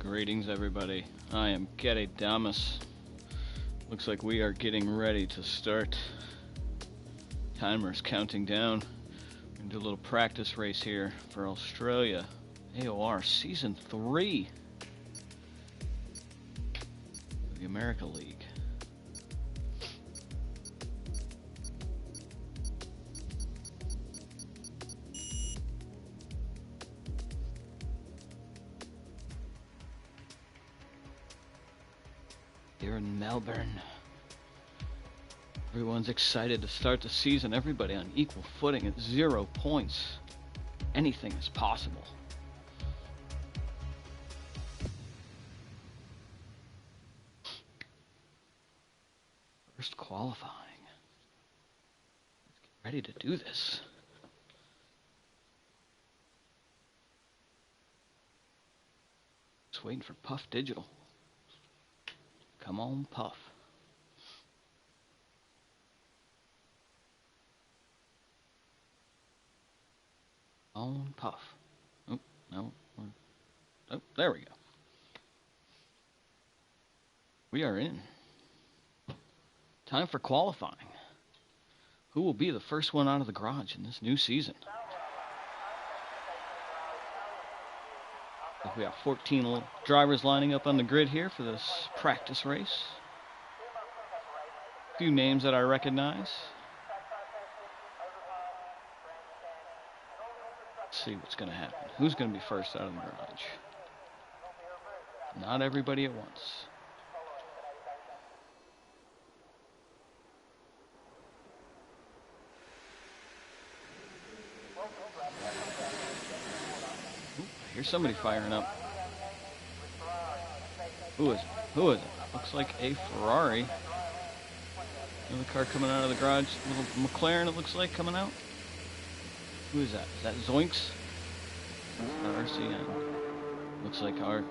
Greetings, everybody. I am Gede Damas. Looks like we are getting ready to start. Timer's counting down. We're going to do a little practice race here for Australia. AOR Season 3 of the America League. Here in Melbourne. Everyone's excited to start the season. Everybody on equal footing at 0 points. Anything is possible. First qualifying. Let's get ready to do this. Just waiting for Puff Digital. Come on, Puff. On Puff. Oh, no. Oh, there we go. We are in. Time for qualifying. Who will be the first one out of the garage in this new season? We have 14 drivers lining up on the grid here for this practice race. A few names that I recognize. Let's see what's going to happen. Who's going to be first out of the garage? Not everybody at once. Here's somebody firing up. Who is it? Who is it? Looks like a Ferrari. Another car coming out of the garage. Little McLaren, it looks like, coming out. Who is that? Is that Zoinks? Not RCN. Looks like our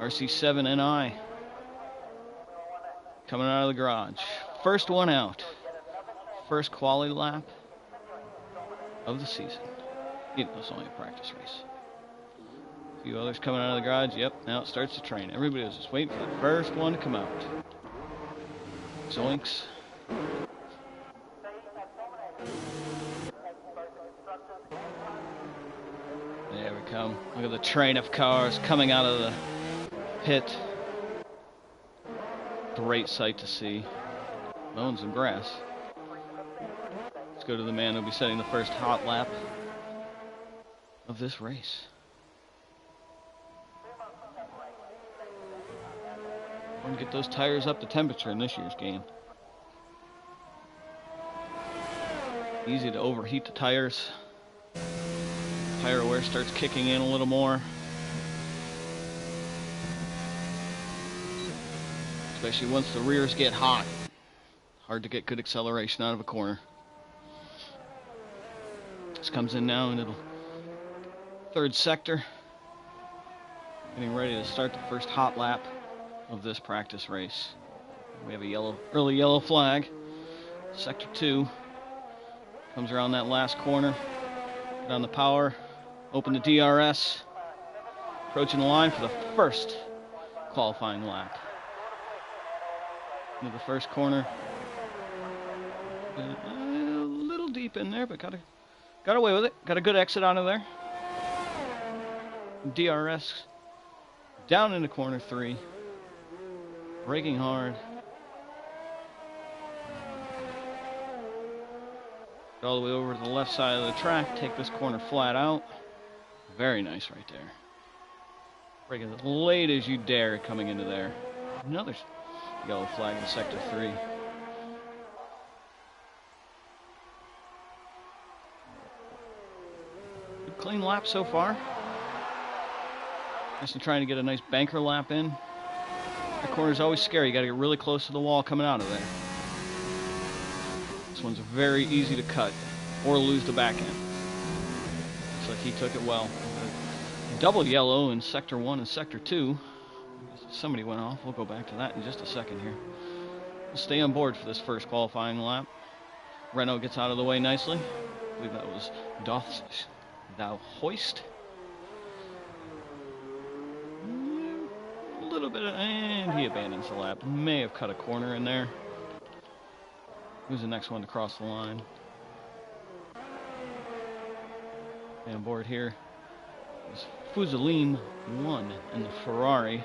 RC7NI. Coming out of the garage. First one out. First quality lap of the season. Even though it's only a practice race. A few others coming out of the garage. Yep, now it starts to train. Everybody was just waiting for the first one to come out. Zoinks. There we come. Look at the train of cars coming out of the pit. Great sight to see. Bones and grass. Let's go to the man who'll be setting the first hot lap of this race. And get those tires up to temperature in this year's game. Easy to overheat the tires. Tire wear starts kicking in a little more. Especially once the rears get hot. Hard to get good acceleration out of a corner. This comes in now into the third sector. Getting ready to start the first hot lap of this practice race. We have a early yellow flag. Sector 2 comes around that last corner. Get on the power, open the DRS, approaching the line for the first qualifying lap. Into the first corner. A little deep in there, but got away with it. Got a good exit out of there. DRS down into corner 3. Braking hard. Go all the way over to the left side of the track. Take this corner flat out. Very nice right there. Brake as late as you dare coming into there. Another yellow flag in sector 3. Good clean lap so far. Just trying to get a nice banker lap in. The corner's always scary. You got to get really close to the wall coming out of there. This one's very easy to cut or lose the back end. Looks like he took it well. Double yellow in sector 1 and sector 2. Somebody went off. We'll go back to that in just a second here. We'll stay on board for this first qualifying lap. Renault gets out of the way nicely. I believe that was Thou Hoist. little bit, and he abandons the lap. May have cut a corner in there. Who's the next one to cross the line? And on board here is Fusilin 1 in the Ferrari.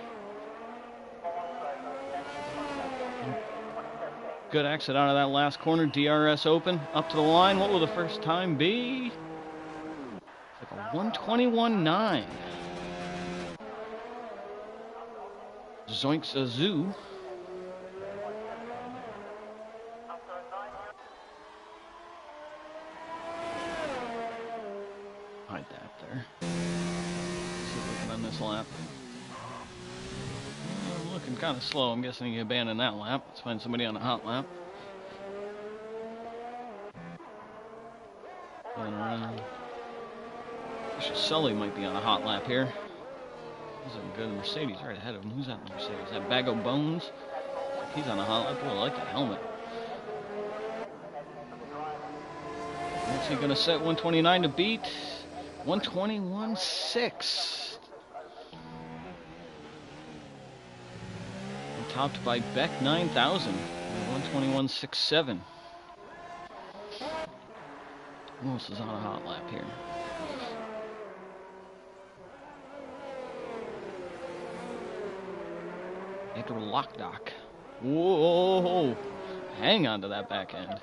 Good exit out of that last corner. DRS open, up to the line. What will the first time be? It's like a 1:21.9. Zoinks a zoo. Hide that there. See if we can on this lap. Looking kind of slow. I'm guessing he abandoned that lap. Let's find somebody on a hot lap. Going around. Sully might be on a hot lap here. He's a good Mercedes right ahead of him. Who's that Mercedes? Is that Bag of Bones? He's on a hot lap. Oh, I like that helmet. What's he going to set 129 to beat? 121.6. Topped by Beck 9000. 121.67. Who else is on a hot lap here? Edgar Lockdock. Whoa! Hang on to that back end.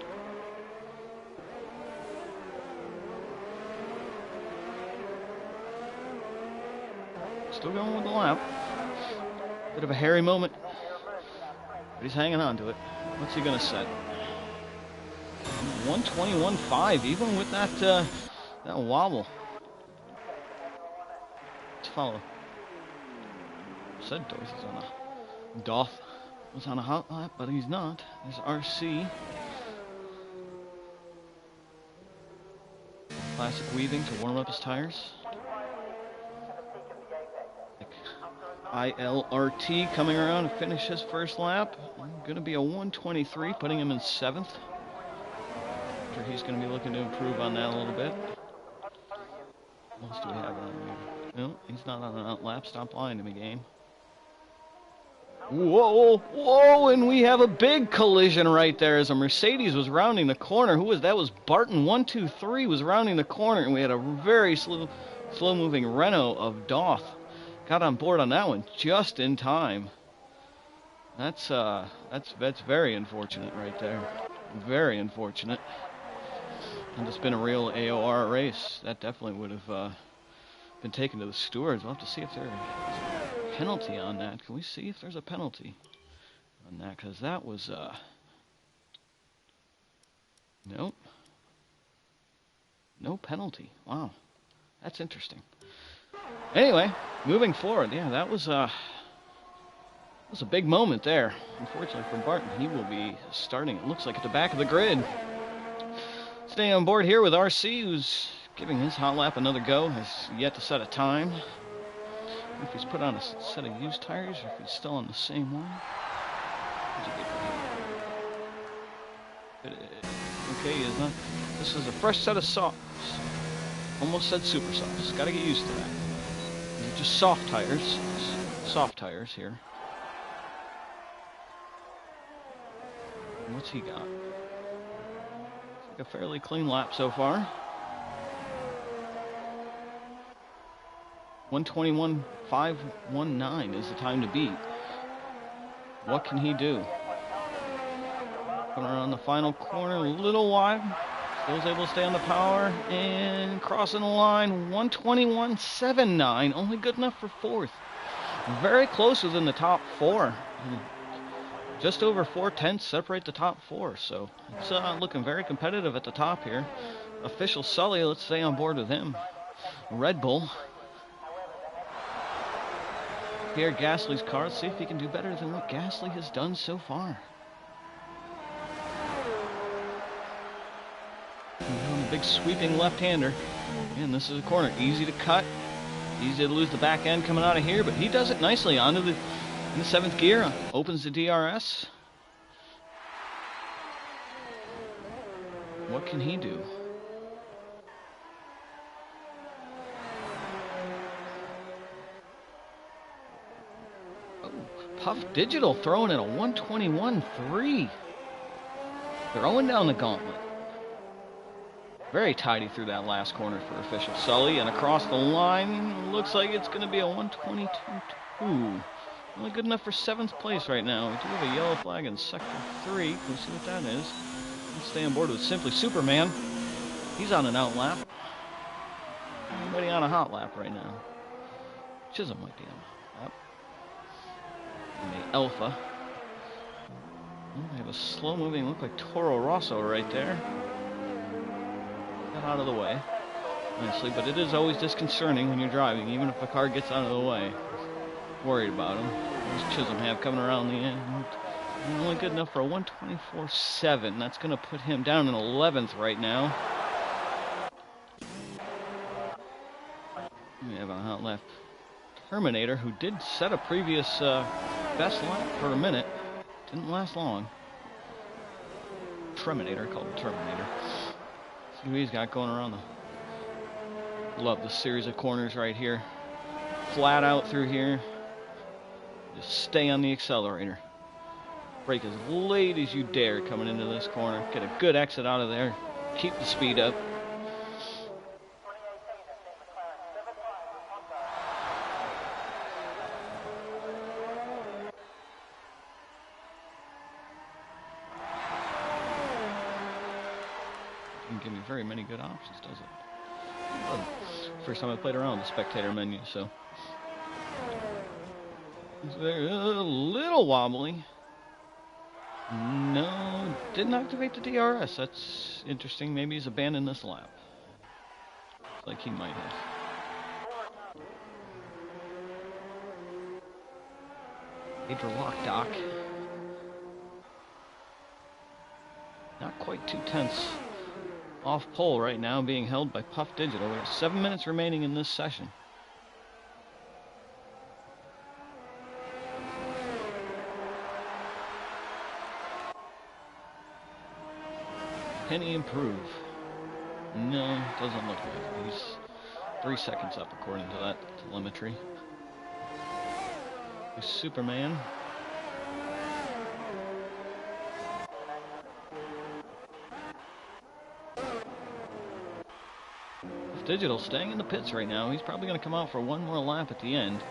Still going with the lap. Bit of a hairy moment, but he's hanging on to it. What's he gonna set? 121.5, even with that that wobble. Let's follow. Said Dorothy's on a Doth was on a hot lap, but he's not. There's RC. Classic weaving to warm up his tires. ILRT coming around to finish his first lap. Going to be a 123, putting him in 7th. I'm sure he's going to be looking to improve on that a little bit. What else do we have on here? No, he's not on an out lap. Stop lying to me, game. Whoa, whoa, and we have a big collision right there as a Mercedes was rounding the corner. Who was that? Was Barton 123 was rounding the corner, and we had a very slow-moving Renault of Doth. Got on board on that one just in time. That's very unfortunate right there. Very unfortunate. And it's been a real AOR race. That definitely would have been taken to the stewards. We'll have to see if there's a penalty on that. Can we see if there's a penalty on that? Because that was nope. No penalty. Wow. That's interesting. Anyway, moving forward, yeah, that was a big moment there. Unfortunately for Barton, he will be starting, it looks like, at the back of the grid. Staying on board here with RC, who's giving his hot lap another go, has yet to set a time. If he's put on a set of used tires, or if he's still on the same one. Okay, he is not. This is a fresh set of softs. Almost said super softs. Got to get used to that. They're just soft tires. Soft tires here. And what's he got? Looks like a fairly clean lap so far. 121.519 is the time to beat. What can he do? Coming around the final corner a little wide. Still was able to stay on the power and crossing the line. 121.79, only good enough for 4th. Very close within the top 4. Just over 4/10 separate the top 4, so it's looking very competitive at the top here. Official Sully, let's stay on board with him. Red Bull. Pierre Gasly's car. Let's see if he can do better than what Gasly has done so far. Big sweeping left-hander. And this is a corner. Easy to cut. Easy to lose the back end coming out of here, but he does it nicely onto the in the 7th gear. Opens the DRS. What can he do? Oh, Puff Digital throwing in a 121.3. Throwing down the gauntlet. Very tidy through that last corner for official Sully, and across the line, looks like it's going to be a 122.2. Only good enough for 7th place right now. We do have a yellow flag in Sector 3. Can we see what that is? Let's stay on board with Simply Superman. He's on an out lap. Anybody on a hot lap right now? Chisholm might be on a hot lap. And the Alpha. Oh, they have a slow-moving, look like Toro Rosso right there. Got out of the way nicely, but it is always disconcerting when you're driving, even if a car gets out of the way. Worried about him. There's Chisholm have coming around the end. Only good enough for a 124.7. That's going to put him down in 11th right now. We have a hot lap Terminator, who did set a previous best lap for a minute. Didn't last long. Terminator, called him Terminator. See what he's got going around the... Love this series of corners right here. Flat out through here. Just stay on the accelerator. Brake as late as you dare coming into this corner. Get a good exit out of there. Keep the speed up. Doesn't give me very many good options, does it? Well, first time I played around with the spectator menu, so it's a little wobbly. No, didn't activate the DRS. That's interesting. Maybe he's abandoned this lap. Looks like he might have. Major lock dock. Not quite 2/10 off pole right now, being held by Puff Digital. We have 7 minutes remaining in this session. Can he improve? No, doesn't look like it. He's 3 seconds up according to that telemetry. He's Superman. Digital staying in the pits right now. He's probably going to come out for one more lap at the end.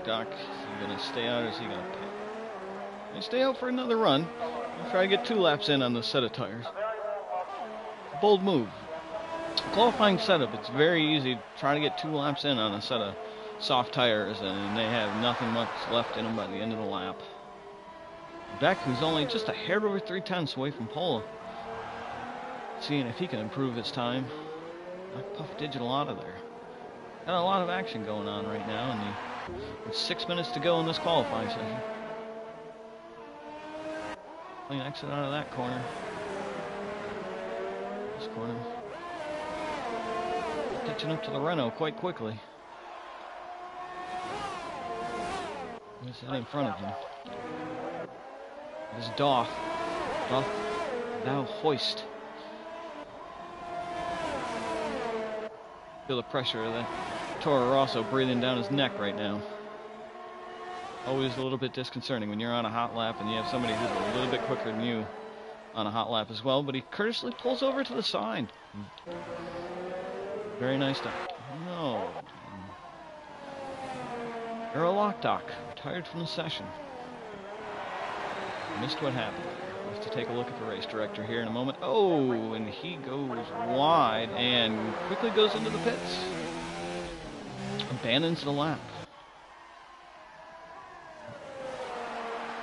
Doc, is he going to stay out or is he going to pit? He'll stay out for another run. He'll try to get 2 laps in on this set of tires. Bold move. Qualifying setup, it's very easy to try to get 2 laps in on a set of soft tires, and they have nothing much left in them by the end of the lap. Beck, who's only just a hair over 3/10 away from pole, seeing if he can improve his time. Knock Puff Digital out of there. Got a lot of action going on right now, and with 6 minutes to go in this qualifying session. Clean exit out of that corner. This corner. Catching up to the Renault quite quickly. What's that in front of him? There's Doff. Doff now hoist. Feel the pressure of that Toro Rosso breathing down his neck right now. Always a little bit disconcerting when you're on a hot lap and you have somebody who's a little bit quicker than you on a hot lap as well, but he courteously pulls over to the side. Very nice to... No. Aero lock dock. Retired from the session. Missed what happened. We'll have to take a look at the race director here in a moment. Oh, and he goes wide and quickly goes into the pits. Abandons the lap.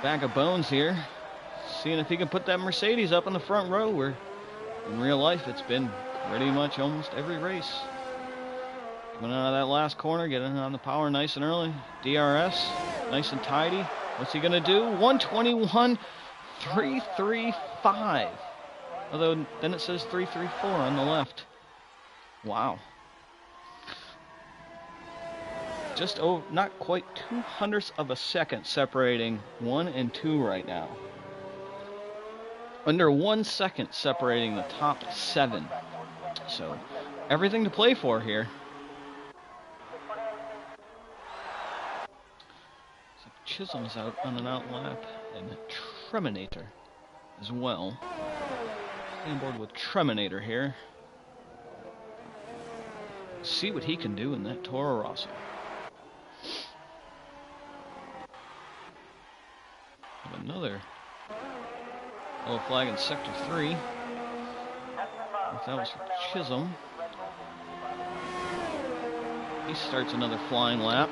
Bag of bones here. Seeing if he can put that Mercedes up in the front row, where in real life it's been pretty much almost every race. Coming out of that last corner, getting on the power nice and early. DRS, nice and tidy. What's he going to do? 121.335. Although then it says 334 on the left. Wow. Just not quite 0.02 of a second separating 1 and 2 right now. Under 1 second separating the top 7. So everything to play for here. So Chisholm's out on an out lap, and Treminator as well. Stay on board with Treminator here. See what he can do in that Toro Rosso. Have another yellow flag in Sector 3. If that was for Chisholm. He starts another flying lap.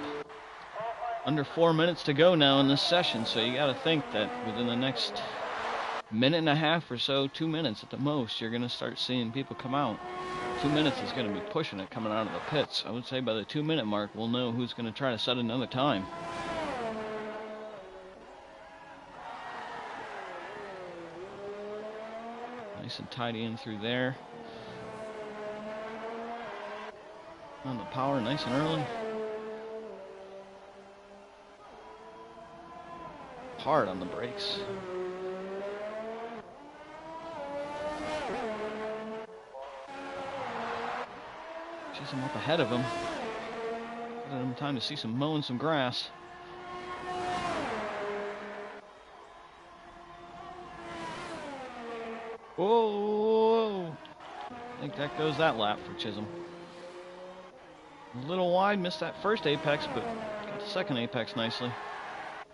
Under 4 minutes to go now in this session, so you got to think that within the next minute and a half or so, 2 minutes at the most, you're going to start seeing people come out. 2 minutes is going to be pushing it coming out of the pits. I would say by the 2 minute mark, we'll know who's going to try to set another time. Nice and tidy in through there. On the power, nice and early. Hard on the brakes. Chisholm up ahead of him. Giving him time to see some mowing some grass. Whoa! I think that goes that lap for Chisholm. A little wide, missed that first apex, but got the second apex nicely.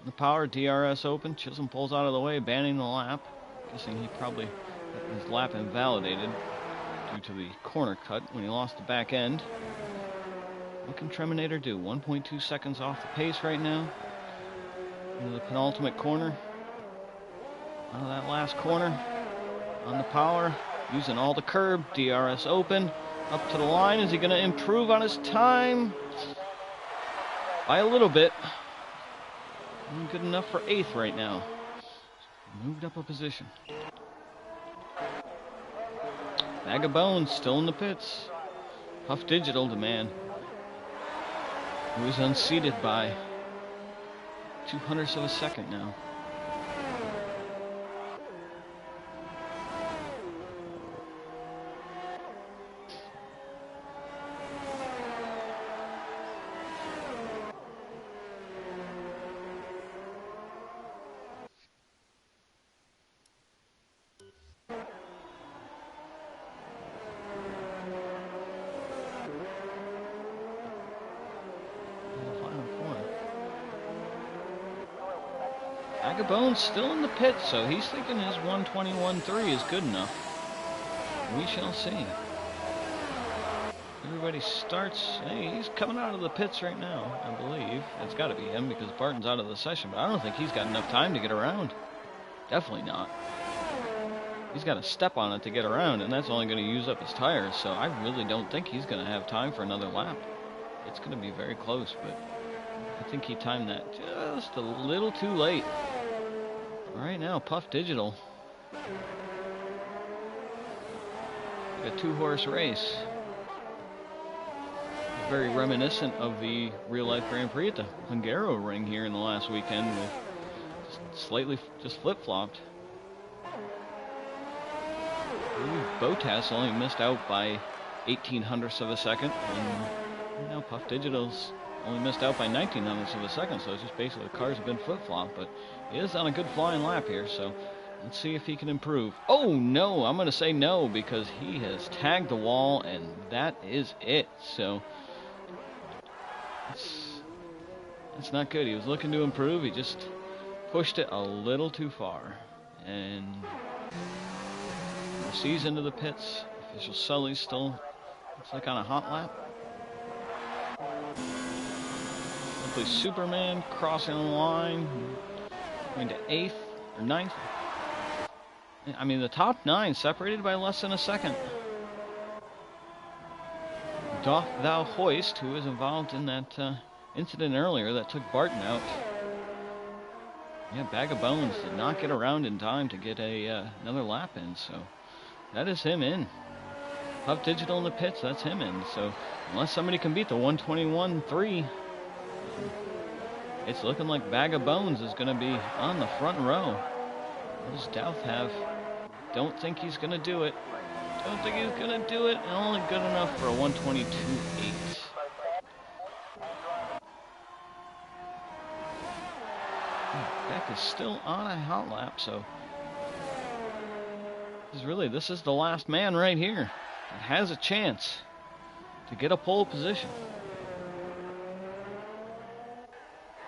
The power, DRS open, Chisholm pulls out of the way, banning the lap. Guessing he probably got his lap invalidated due to the corner cut when he lost the back end. What can Treminator do? 1.2 seconds off the pace right now. Into the penultimate corner. Out of that last corner. On the power, using all the curb, DRS open. Up to the line. Is he going to improve on his time? By a little bit. Good enough for 8th right now. Moved up a position. Bag of Bones still in the pits. Puff Digital, the man who is unseated by 0.02 of a second now. Bag of Bones still in the pit, so he's thinking his 1:21.3 is good enough. We shall see. Everybody starts. Hey, he's coming out of the pits right now, I believe. It's got to be him because Barton's out of the session, but I don't think he's got enough time to get around. Definitely not. He's got to step on it to get around, and that's only going to use up his tires, so I really don't think he's going to have time for another lap. It's going to be very close, but I think he timed that just a little too late. Right now, Puff Digital. Like a 2-horse race. Very reminiscent of the real-life Grand Prix at the Hungaroring here in the last weekend, with just flip-flopped. Botas only missed out by 0.18 of a second, and now Puff Digital's only missed out by 0.19 of a second, so it's just basically the cars have been flip-flopped, but he is on a good flying lap here, so let's see if he can improve. Oh no, I'm going to say no, because he has tagged the wall, and that is it, so it's not good. He was looking to improve, he just pushed it a little too far, and proceeds into the pits. Official Sully's still, looks like on a hot lap. Simply Superman crossing the line, going to 8th or 9th. I mean, the top 9 separated by less than a second. Doth Thou Hoist, who was involved in that incident earlier that took Barton out. Yeah, Bag of Bones did not get around in time to get another lap in, so that is him in. Puff Digital in the pits, that's him in. So unless somebody can beat the 1:21.3, it's looking like Bag of Bones is going to be on the front row. What does Douth have? Don't think he's going to do it. Don't think he's gonna do it. Only good enough for a 122.8. Beck is still on a hot lap, so this is the last man right here that has a chance to get a pole position.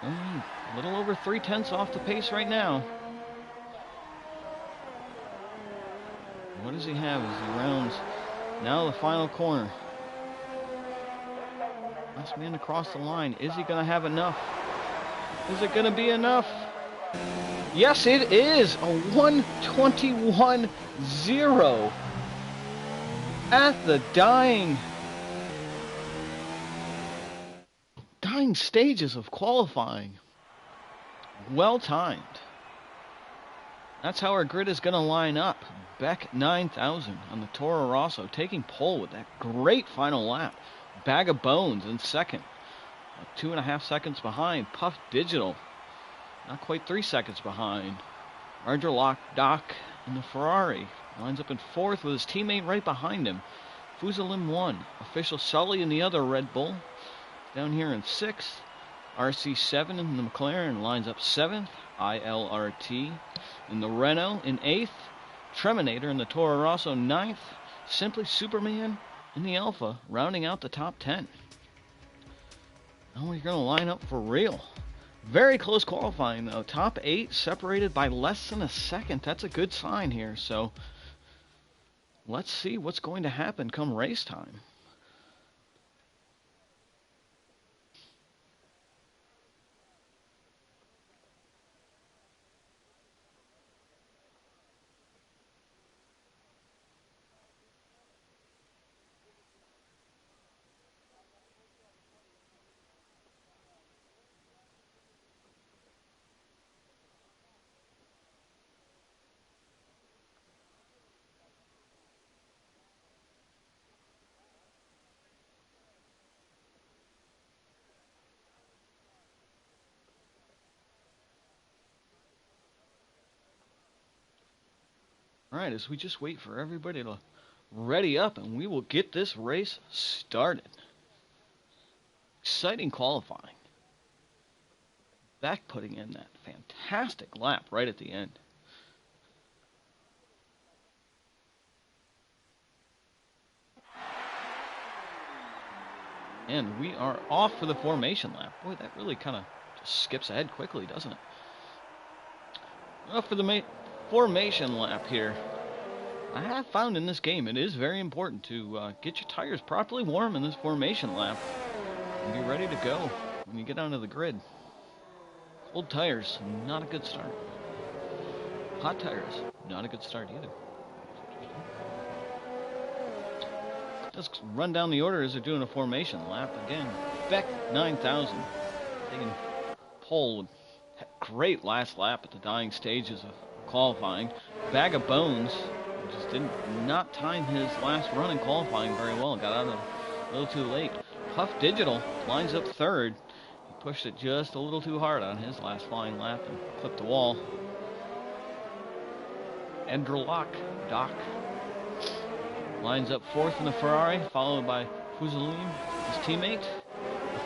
A little over 3/10 off the pace right now. What does he have as he rounds now the final corner? Last man to cross the line. Is he going to have enough? Is it going to be enough? Yes, it is. A 121.0 at the dying stages of qualifying. Well timed. That's how our grid is going to line up. Beck 9,000 on the Toro Rosso, taking pole with that great final lap. Bag of Bones in second. 2.5 seconds behind. Puff Digital, not quite 3 seconds behind. Roger Doc in the Ferrari lines up in fourth with his teammate right behind him. Fusalim 1. Official Sully in the other Red Bull down here in sixth. RC7 in the McLaren lines up seventh. ILRT in the Renault in eighth. Treminator in the Toro Rosso ninth. Simply Superman in the Alpha rounding out the top 10. Now we're going to line up for real. Very close qualifying though. Top 8 separated by less than a second. That's a good sign here. So let's see what's going to happen come race time. Alright, as we just wait for everybody to ready up, and we will get this race started. Exciting qualifying. Beck putting in that fantastic lap right at the end. And we are off for the formation lap. Boy, that really kind of just skips ahead quickly, doesn't it? Off for the formation lap here. I have found in this game it is very important to get your tires properly warm in this formation lap and be ready to go when you get onto the grid. Cold tires, not a good start. Hot tires, not a good start either. Let's run down the order as they're doing a formation lap. Again, Beck 9,000 taking pole. Great last lap at the dying stages of qualifying. Bag of Bones just did not time his last run in qualifying very well. Got out a little too late. Puff Digital lines up third. He pushed it just a little too hard on his last flying lap and clipped the wall. Roger Doc lines up fourth in the Ferrari, followed by Fusalim, his teammate.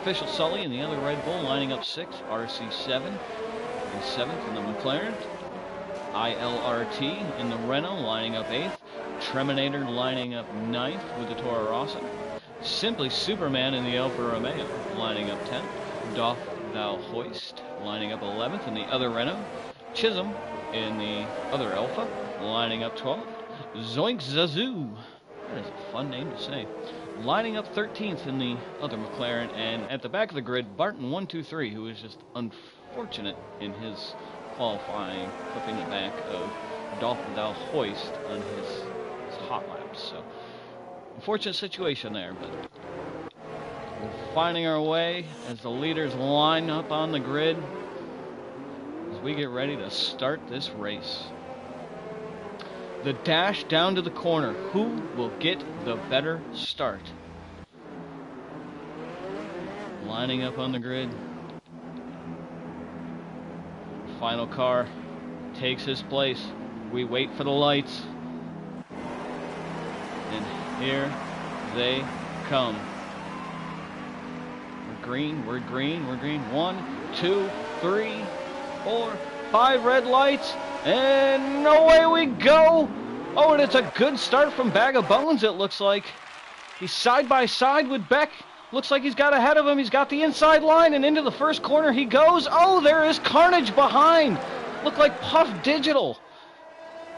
Official Sully in the other Red Bull lining up sixth. RC7 in seventh in the McLaren. ILRT in the Renault lining up 8th. Treminator lining up 9th with the Toro Rosso. Simply Superman in the Alfa Romeo lining up 10th. Doth Thou Hoist lining up 11th in the other Renault. Chisholm in the other Alfa lining up 12th. Zoink Zazoo, that is a fun name to say, lining up 13th in the other McLaren. And at the back of the grid, Barton 123, who is just unfortunate in his qualifying, clipping the back of Doth Thou Hoist on his hot laps. So, unfortunate situation there, but we're finding our way as the leaders line up on the grid as we get ready to start this race. The dash down to the corner. Who will get the better start? Lining up on the grid. Final car takes his place. We wait for the lights. Here they come. We're green, we're green, we're green. 1, 2, 3, 4, 5 red lights, and away we go. Oh, and it's a good start from Bag of Bones, it looks like. He's side by side with Beck. Looks like he's got ahead of him. He's got the inside line, and into the first corner he goes. Oh, there is Carnage behind. Look like Puff Digital.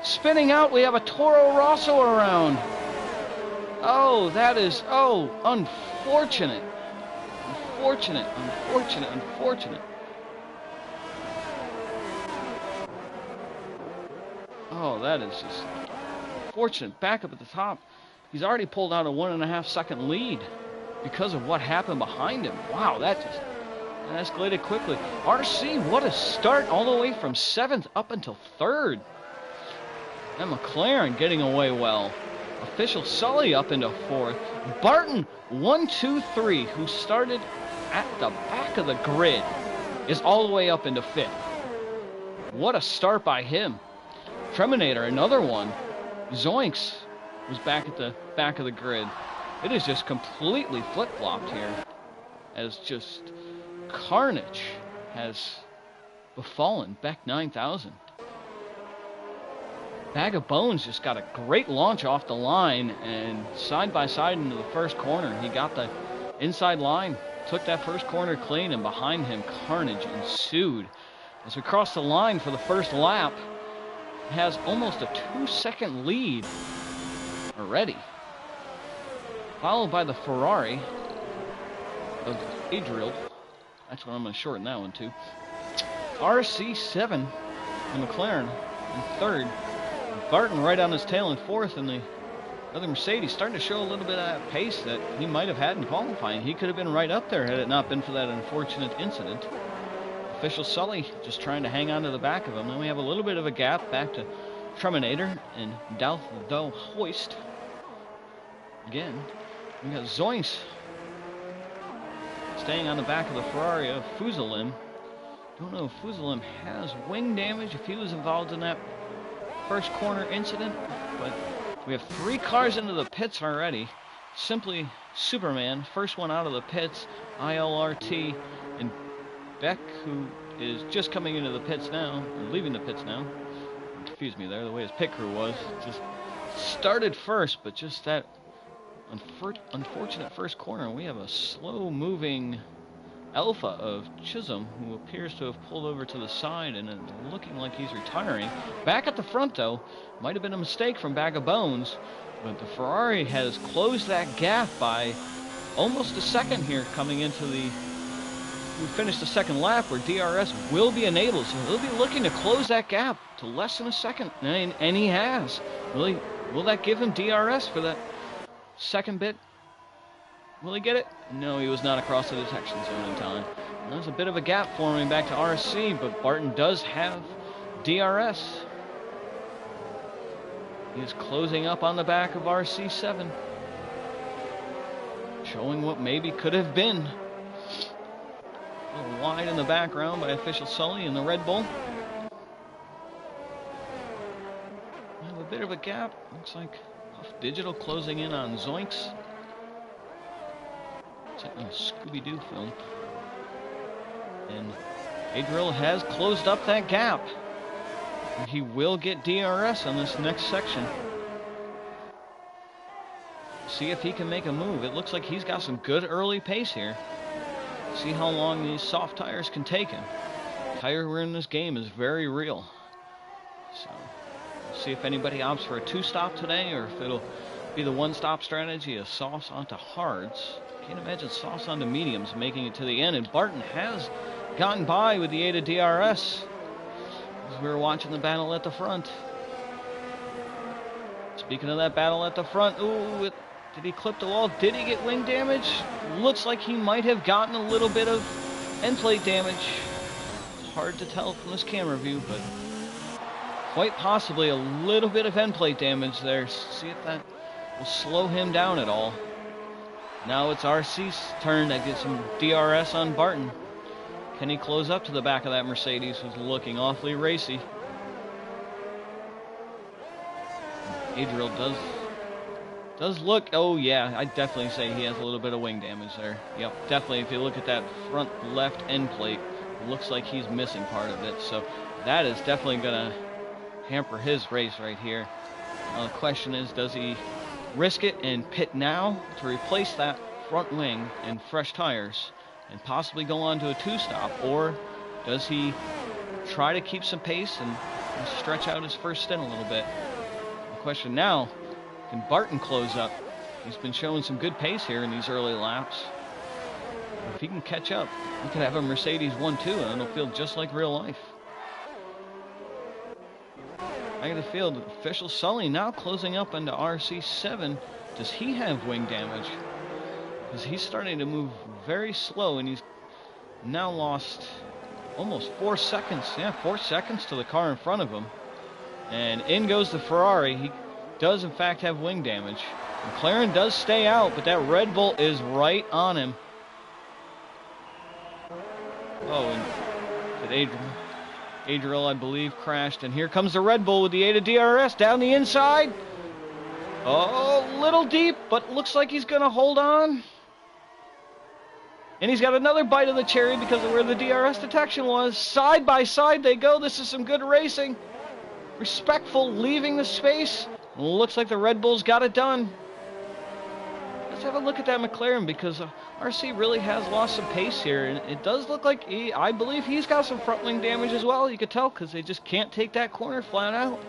Spinning out, we have a Toro Rosso around. Oh, that is, oh, unfortunate. Unfortunate, unfortunate, unfortunate. Oh, that is just unfortunate. Back up at the top. He's already pulled out a 1.5 second lead because of what happened behind him. Wow, that just escalated quickly. RC, what a start, all the way from 7th up until 3rd. And McLaren getting away well. Official Sully up into 4th. Barton, 1, 2, 3, who started at the back of the grid, is all the way up into 5th. What a start by him. Treminator, another one. Zoinks was back at the back of the grid. It is just completely flip-flopped here, as just carnage has befallen Beck 9000. Bag of Bones just got a great launch off the line, and side by side into the first corner. He got the inside line, took that first corner clean, and behind him carnage ensued. As we cross the line for the first lap, he has almost a 2-second lead already, followed by the Ferrari of Adriel. That's what I'm going to shorten that one to. RC7, the McLaren in 3rd. Barton right on his tail in 4th, and the other Mercedes starting to show a little bit of that pace that he might have had in qualifying. He could have been right up there had it not been for that unfortunate incident. Official Sully just trying to hang on to the back of him. Then we have a little bit of a gap back to Treminator and Douth Though Hoist. Again, we got Zoinks staying on the back of the Ferrari of Fusilim. Don't know if Fusilim has wing damage, if he was involved in that first corner incident, but we have 3 cars into the pits already. Simply Superman, first one out of the pits, ILRT, and Beck, who is just coming into the pits now, or leaving the pits now. Confused me there, the way his pit crew was. Just started first, but just that unfortunate first corner. We have a slow-moving Alpha of Chisholm, who appears to have pulled over to the side and is looking like he's retiring. Back at the front, though, might have been a mistake from Bag of Bones, but the Ferrari has closed that gap by almost a second here coming into the... We finished the second lap where DRS will be enabled, so he'll be looking to close that gap to less than a second, and he has. Will that give him DRS for that second bit? Will he get it? No, he was not across the detection zone in time. And there's a bit of a gap forming back to RC, but Barton does have DRS. He is closing up on the back of RC7, showing what maybe could have been. A little wide in the background by Official Sully in the Red Bull. We have a bit of a gap. Looks like Puff Digital closing in on Zoinks. It's like a Scooby-Doo film. And Adriel has closed up that gap. And he will get DRS on this next section. See if he can make a move. It looks like he's got some good early pace here. See how long these soft tires can take him. Tire wear in this game is very real. So, we'll see if anybody opts for a 2-stop today, or if it'll be the 1-stop strategy of softs onto hards. Can't imagine softs onto mediums making it to the end, and Barton has gotten by with the aid of DRS as we were watching the battle at the front. Speaking of that battle at the front, ooh, did he clip the wall? Did he get wing damage? Looks like he might have gotten a little bit of end plate damage. It's hard to tell from this camera view, but quite possibly a little bit of end plate damage there. See if that will slow him down at all. Now it's RC's turn to get some DRS on Barton. Can he close up to the back of that Mercedes, who's looking awfully racy? Adriel does Does look, oh yeah, I'd definitely say he has a little bit of wing damage there. Yep, definitely. If you look at that front left end plate, it looks like he's missing part of it. So that is definitely going to hamper his race right here. The question is, does he risk it and pit now to replace that front wing and fresh tires and possibly go on to a two-stop, or does he try to keep some pace and stretch out his first stint a little bit? The question now, can Barton close up? He's been showing some good pace here in these early laps. If he can catch up, he could have a Mercedes 1-2 and it'll feel just like real life. Back of the field, official Sully now closing up into RC7. Does he have wing damage? Because he's starting to move very slow, and he's now lost almost 4 seconds. Yeah, 4 seconds to the car in front of him. And in goes the Ferrari. He does, in fact, have wing damage. McLaren does stay out, but that Red Bull is right on him. Oh, and Adriel, I believe, crashed. And here comes the Red Bull with the 8 of DRS down the inside. Oh, little deep, but looks like he's going to hold on. And he's got another bite of the cherry because of where the DRS detection was. Side by side they go. This is some good racing. Respectful, leaving the space. Looks like the Red Bull's got it done. Let's have a look at that McLaren, because RC really has lost some pace here. And it does look like, I believe he's got some front wing damage as well. You could tell because they just can't take that corner flat out.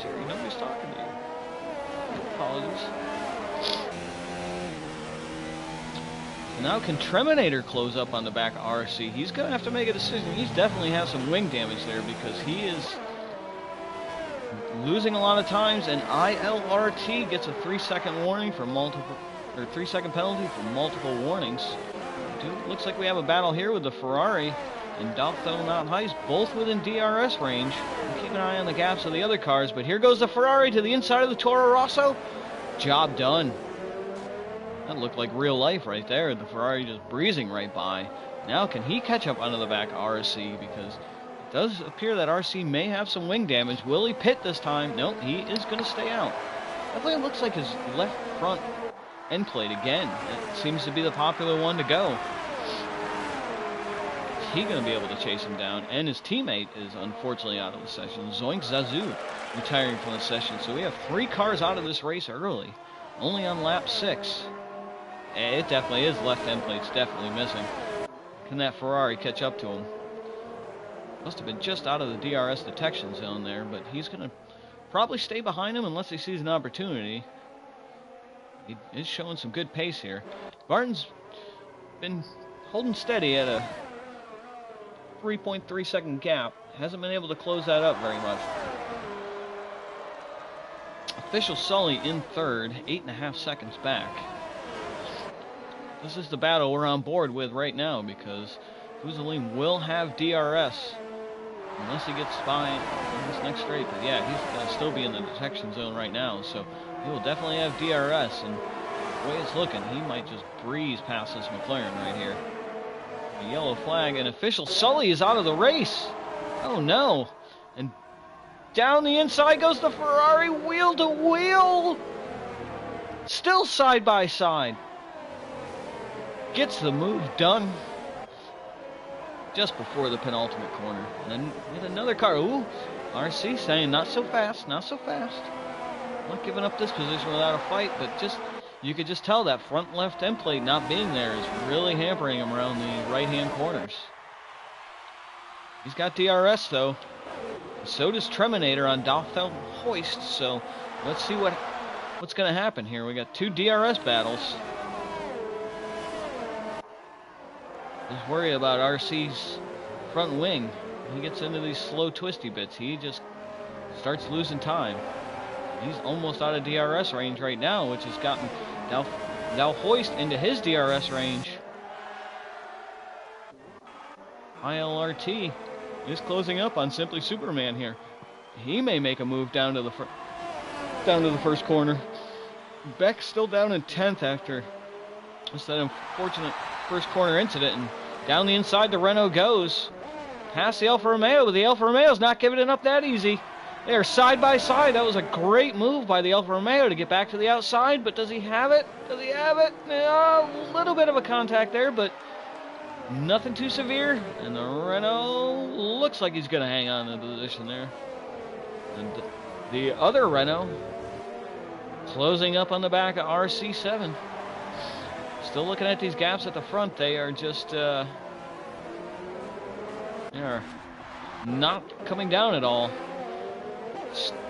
Siri, nobody's talking to you. Apologies. Now can Treminator close up on the back of RC? He's going to have to make a decision. He's definitely has some wing damage there because he is losing a lot of times, and ILRT gets a 3-second warning for multiple, or 3-second penalty for multiple warnings. Dude, looks like we have a battle here with the Ferrari and Dalton Heist, both within DRS range. We'll keep an eye on the gaps of the other cars, but here goes the Ferrari to the inside of the Toro Rosso. Job done. That looked like real life right there. The Ferrari just breezing right by. Now can he catch up onto the back of RC, because it does appear that RC may have some wing damage. Will he pit this time? Nope, he is going to stay out. Definitely looks like his left front end plate again. It seems to be the popular one to go. Is he going to be able to chase him down? And his teammate is unfortunately out of the session. Zoink Zazu retiring from the session. So we have 3 cars out of this race early, only on lap 6. It definitely is. Left end plate's definitely missing. Can that Ferrari catch up to him? Must have been just out of the DRS detection zone there, but he's going to probably stay behind him unless he sees an opportunity. He is showing some good pace here. Barton's been holding steady at a 3.3 second gap. Hasn't been able to close that up very much. Official Sully in third, 8.5 seconds back. This is the battle we're on board with right now, because Fusseline will have DRS unless he gets by in this next straight. But yeah, he's going to still be in the detection zone right now, so he will definitely have DRS. And the way it's looking, he might just breeze past this McLaren right here. A yellow flag, and official Sully is out of the race. Oh no! And down the inside goes the Ferrari, wheel to wheel. Still side by side. Gets the move done just before the penultimate corner. And then with another car. Ooh, RC saying not so fast, not so fast. Not giving up this position without a fight, but just, you could just tell that front left end plate not being there is really hampering him around the right-hand corners. He's got DRS though. So does Treminator on Dalton Hoist. So let's see what's going to happen here. We got 2 DRS battles. Just worry about RC's front wing. He gets into these slow twisty bits. He just starts losing time. He's almost out of DRS range right now, which has gotten Dal Hoist into his DRS range. ILRT is closing up on Simply Superman here. He may make a move down to the first corner. Beck's still down in 10th after just that unfortunate first corner incident, and down the inside the Renault goes. Past the Alfa Romeo, but the Alfa Romeo's not giving it up that easy. They are side by side. That was a great move by the Alfa Romeo to get back to the outside, but does he have it? Does he have it? A little bit of a contact there, but nothing too severe. And the Renault looks like he's going to hang on to the position there. And the other Renault closing up on the back of RC7. Still looking at these gaps at the front. They are just, they are not coming down at all.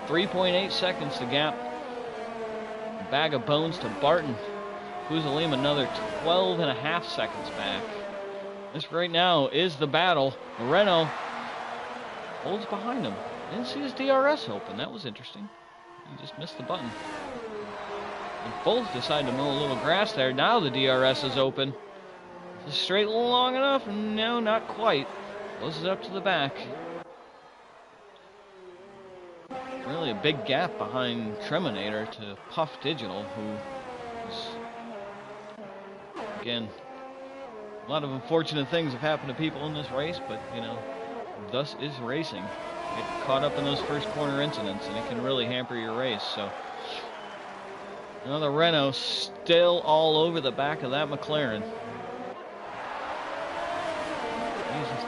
3.8 seconds to gap. Bag of bones to Barton. Fusalim another 12.5 seconds back. This right now is the battle. The Renault holds behind him. Didn't see his DRS open. That was interesting. He just missed the button. And both decide to mow a little grass there. Now the DRS is open. Is it straight long enough? No, not quite. Closes up to the back. Really a big gap behind Treminator to Puff Digital, who is, again, a lot of unfortunate things have happened to people in this race, but, you know, thus is racing. Get caught up in those first corner incidents, and it can really hamper your race. So, another Renault still all over the back of that McLaren. Jesus.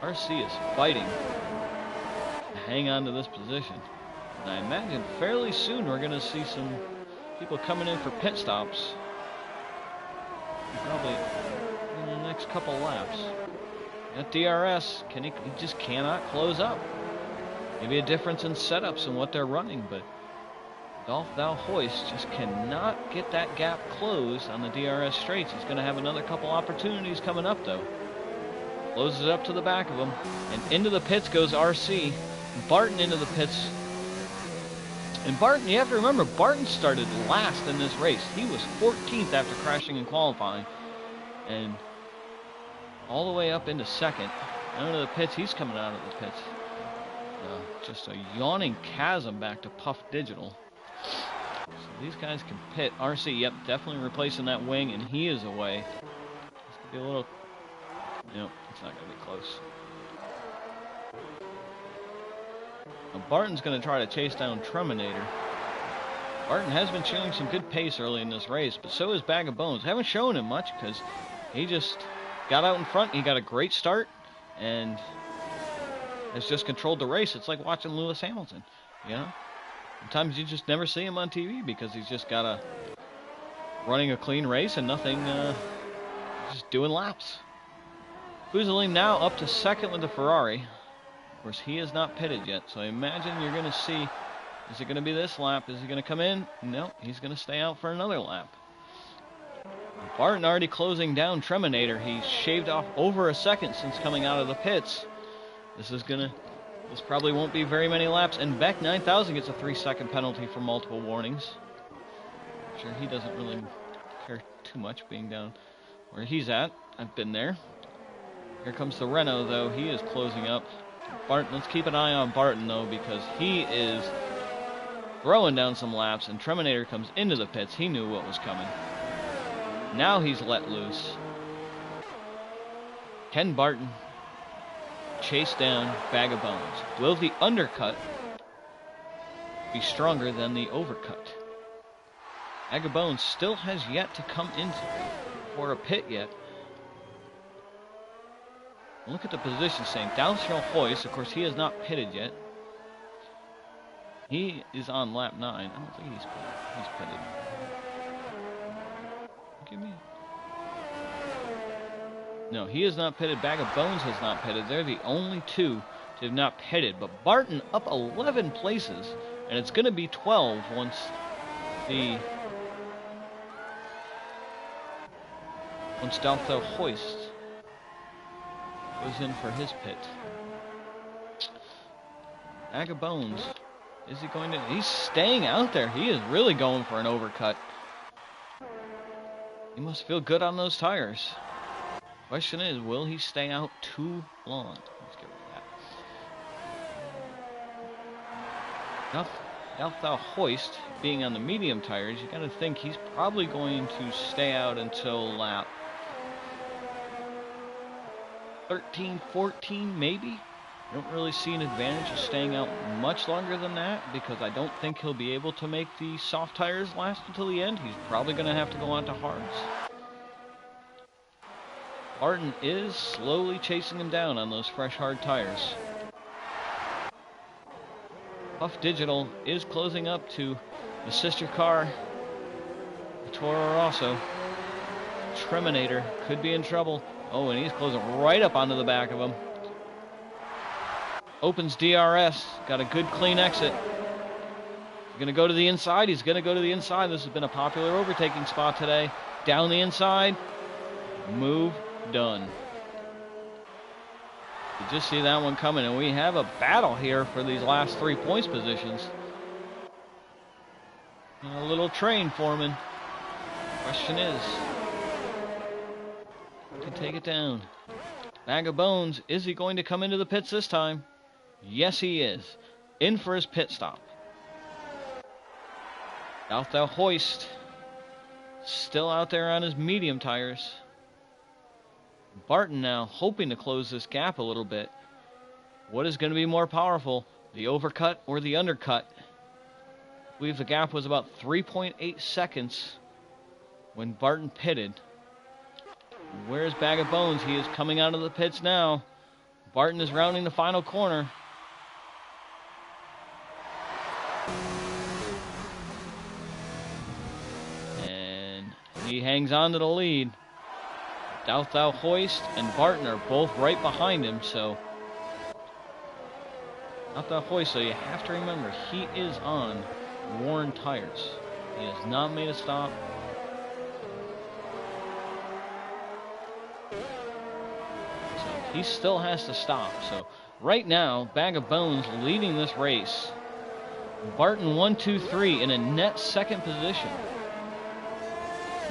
RC is fighting to hang on to this position. And I imagine fairly soon we're going to see some people coming in for pit stops. Probably in the next couple laps. At DRS, he just cannot close up. Maybe a difference in setups and what they're running, but Dolph Thou Hoist just cannot get that gap closed on the DRS straights. He's going to have another couple opportunities coming up, though. Closes up to the back of him, and into the pits goes RC. Barton into the pits. And Barton, you have to remember, Barton started last in this race. He was 14th after crashing in qualifying. And all the way up into second. Out of the pits, he's coming out of the pits. Just a yawning chasm back to Puff Digital. So these guys can pit. RC, yep, definitely replacing that wing, and he is away. This could be a little... Nope, it's not going to be close. Now Barton's going to try to chase down Treminator. Barton has been showing some good pace early in this race, but so is Bag of Bones. Haven't shown him much because he just got out in front. He got a great start and has just controlled the race. It's like watching Lewis Hamilton, you know? Sometimes you just never see him on TV because he's just got running a clean race and nothing, just doing laps. Fusalim now up to second with the Ferrari. Of course, he is not pitted yet, so I imagine you're going to see, is it going to be this lap? Is he going to come in? No, he's going to stay out for another lap. Barton already closing down Treminator. He's shaved off over a second since coming out of the pits. This probably won't be very many laps, and Beck 9000 gets a 3-second penalty for multiple warnings. I'm sure he doesn't really care too much being down where he's at. I've been there. Here comes the Renault, though. He is closing up. Barton, let's keep an eye on Barton, though, because he is throwing down some laps, and Treminator comes into the pits. He knew what was coming. Now he's let loose. Can Barton chase down Bag of Bones? Will the undercut be stronger than the overcut? Bag of Bones still has yet to come into for a pit yet. Look at the position saying Downhill Hoist. Of course, he has not pitted yet. He is on lap 9. I don't think he's pitted. Give me. No, he is not pitted. Bag of Bones has not pitted. They're the only two to have not pitted. But Barton up 11 places, and it's going to be 12 once Downhill Hoist goes in for his pit. Bag of Bones. Is he going to... He's staying out there. He is really going for an overcut. He must feel good on those tires. Question is, will he stay out too long? Let's get rid of that. Downhill Hoist, being on the medium tires, you gotta think he's probably going to stay out until lap 13, 14, maybe? I don't really see an advantage of staying out much longer than that because I don't think he'll be able to make the soft tires last until the end. He's probably going to have to go on to hards. Barton is slowly chasing him down on those fresh hard tires. Puff Digital is closing up to the sister car, the Toro Rosso. Treminator could be in trouble. Oh, and he's closing right up onto the back of him. Opens DRS. Got a good clean exit. He's going to go to the inside. He's going to go to the inside. This has been a popular overtaking spot today. Down the inside. Move done. You just see that one coming, and we have a battle here for these last 3 points positions. And a little train forming. Question is, who can take it down? Bag of Bones, is he going to come into the pits this time? Yes, he is. In for his pit stop. Out the Hoist. Still out there on his medium tires. Barton now hoping to close this gap a little bit. What is going to be more powerful, the overcut or the undercut? I believe the gap was about 3.8 seconds when Barton pitted. Where's Bag of Bones? He is coming out of the pits now. Barton is rounding the final corner. And he hangs on to the lead. Doubt Thou Hoist and Barton are both right behind him, so Doubt Thou Hoist, so you have to remember he is on worn tires. He has not made a stop. So he still has to stop. So right now, Bag of Bones leading this race. Barton 1, 2, 3 in a net second position.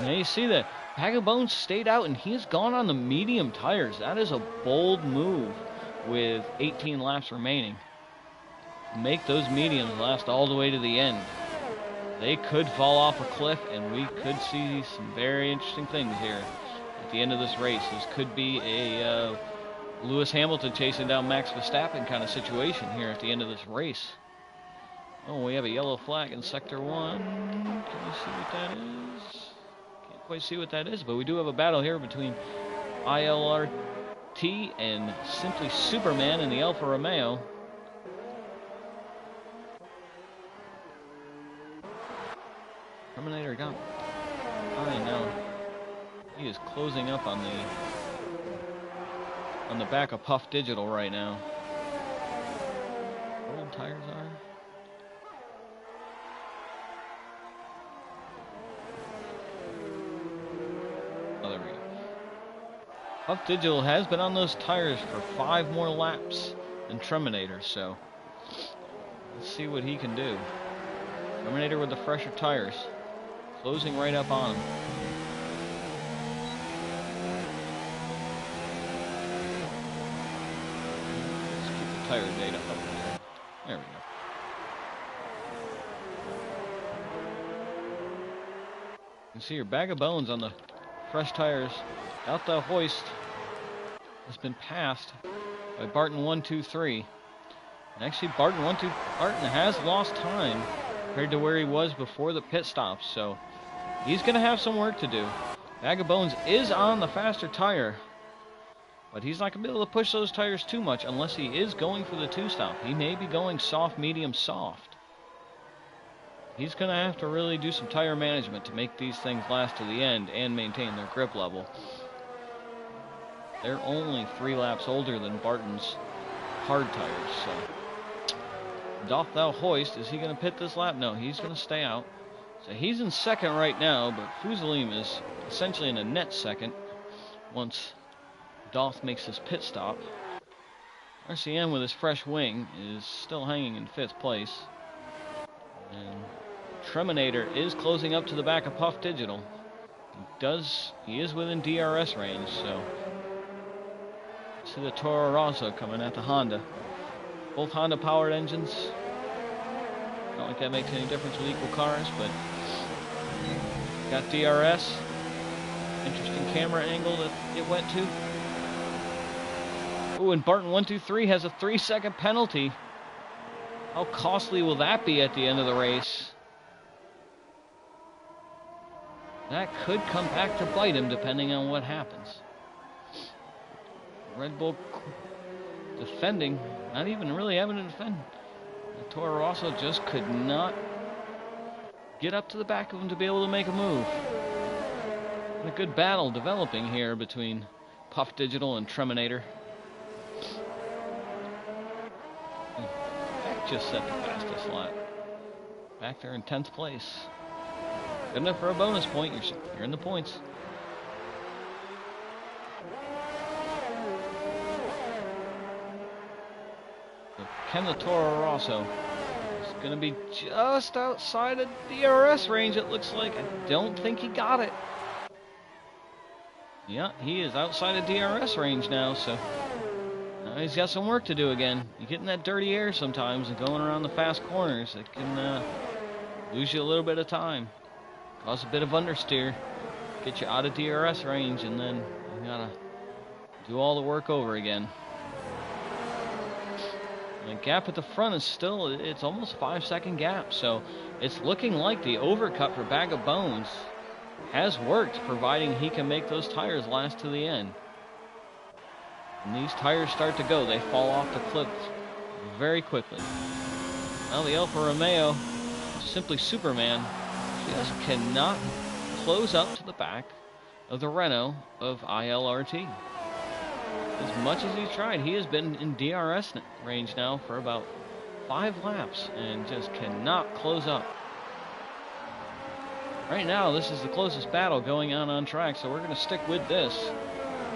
Now you see that Bag of Bones stayed out and he's gone on the medium tires. That is a bold move with 18 laps remaining. Make those mediums last all the way to the end. They could fall off a cliff and we could see some very interesting things here at the end of this race. This could be a Lewis Hamilton chasing down Max Verstappen kind of situation here at the end of this race. Oh, we have a yellow flag in Sector 1. Can you see what that is? Can't quite see what that is, but we do have a battle here between ILRT and Simply Superman in the Alfa Romeo. Terminator got high now. He is closing up on the back of Puff Digital right now. Where the tires are? Oh, there we go. Puff Digital has been on those tires for 5 more laps than Terminator, so let's see what he can do. Terminator with the fresher tires, closing right up on him. Let's keep the tire data up there. There we go. You can see your Bag of Bones on the fresh tires. Out the Hoist has been passed by Barton 1, 2, 3. And actually Barton has lost time compared to where he was before the pit stops, so he's going to have some work to do. Bag of Bones is on the faster tire, but he's not going to be able to push those tires too much unless he is going for the 2-stop. He may be going soft, medium, soft. He's going to have to really do some tire management to make these things last to the end and maintain their grip level. They're only 3 laps older than Barton's hard tires, so Doth Thou Hoist, is he going to pit this lap? No, he's going to stay out. So he's in second right now, but Fusiliim is essentially in a net second once Doth makes his pit stop. RCM with his fresh wing is still hanging in 5th place. And Terminator is closing up to the back of Puff Digital. He is within DRS range, so see the Toro Rosso coming at the Honda. Both Honda powered engines. Not like that makes any difference with equal cars, but got DRS. Interesting camera angle that it went to. Oh, and Barton 123 has a 3-second penalty. How costly will that be at the end of the race? That could come back to bite him depending on what happens. Red Bull defending, not even really having to defend. Toro Rosso just could not get up to the back of him to be able to make a move. And a good battle developing here between Puff Digital and Treminator. Beck just set the fastest lap. Back there in 10th place. Good enough for a bonus point. You're in the points. So Ken the Toro Rosso is going to be just outside of DRS range, it looks like. I don't think he got it. Yeah, he is outside of DRS range now, so now he's got some work to do again. You get in that dirty air sometimes and going around the fast corners, it can lose you a little bit of time. Cause a bit of understeer, get you out of DRS range, and then you gotta do all the work over again. And the gap at the front is still, it's almost 5-second gap, so it's looking like the overcut for Bag of Bones has worked, providing he can make those tires last to the end. When these tires start to go, they fall off the cliff very quickly. Now the Alfa Romeo, Simply Superman, just cannot close up to the back of the Renault of ILRT. As much as he's tried, he has been in DRS range now for about 5 laps and just cannot close up. Right now, this is the closest battle going on track, so we're going to stick with this.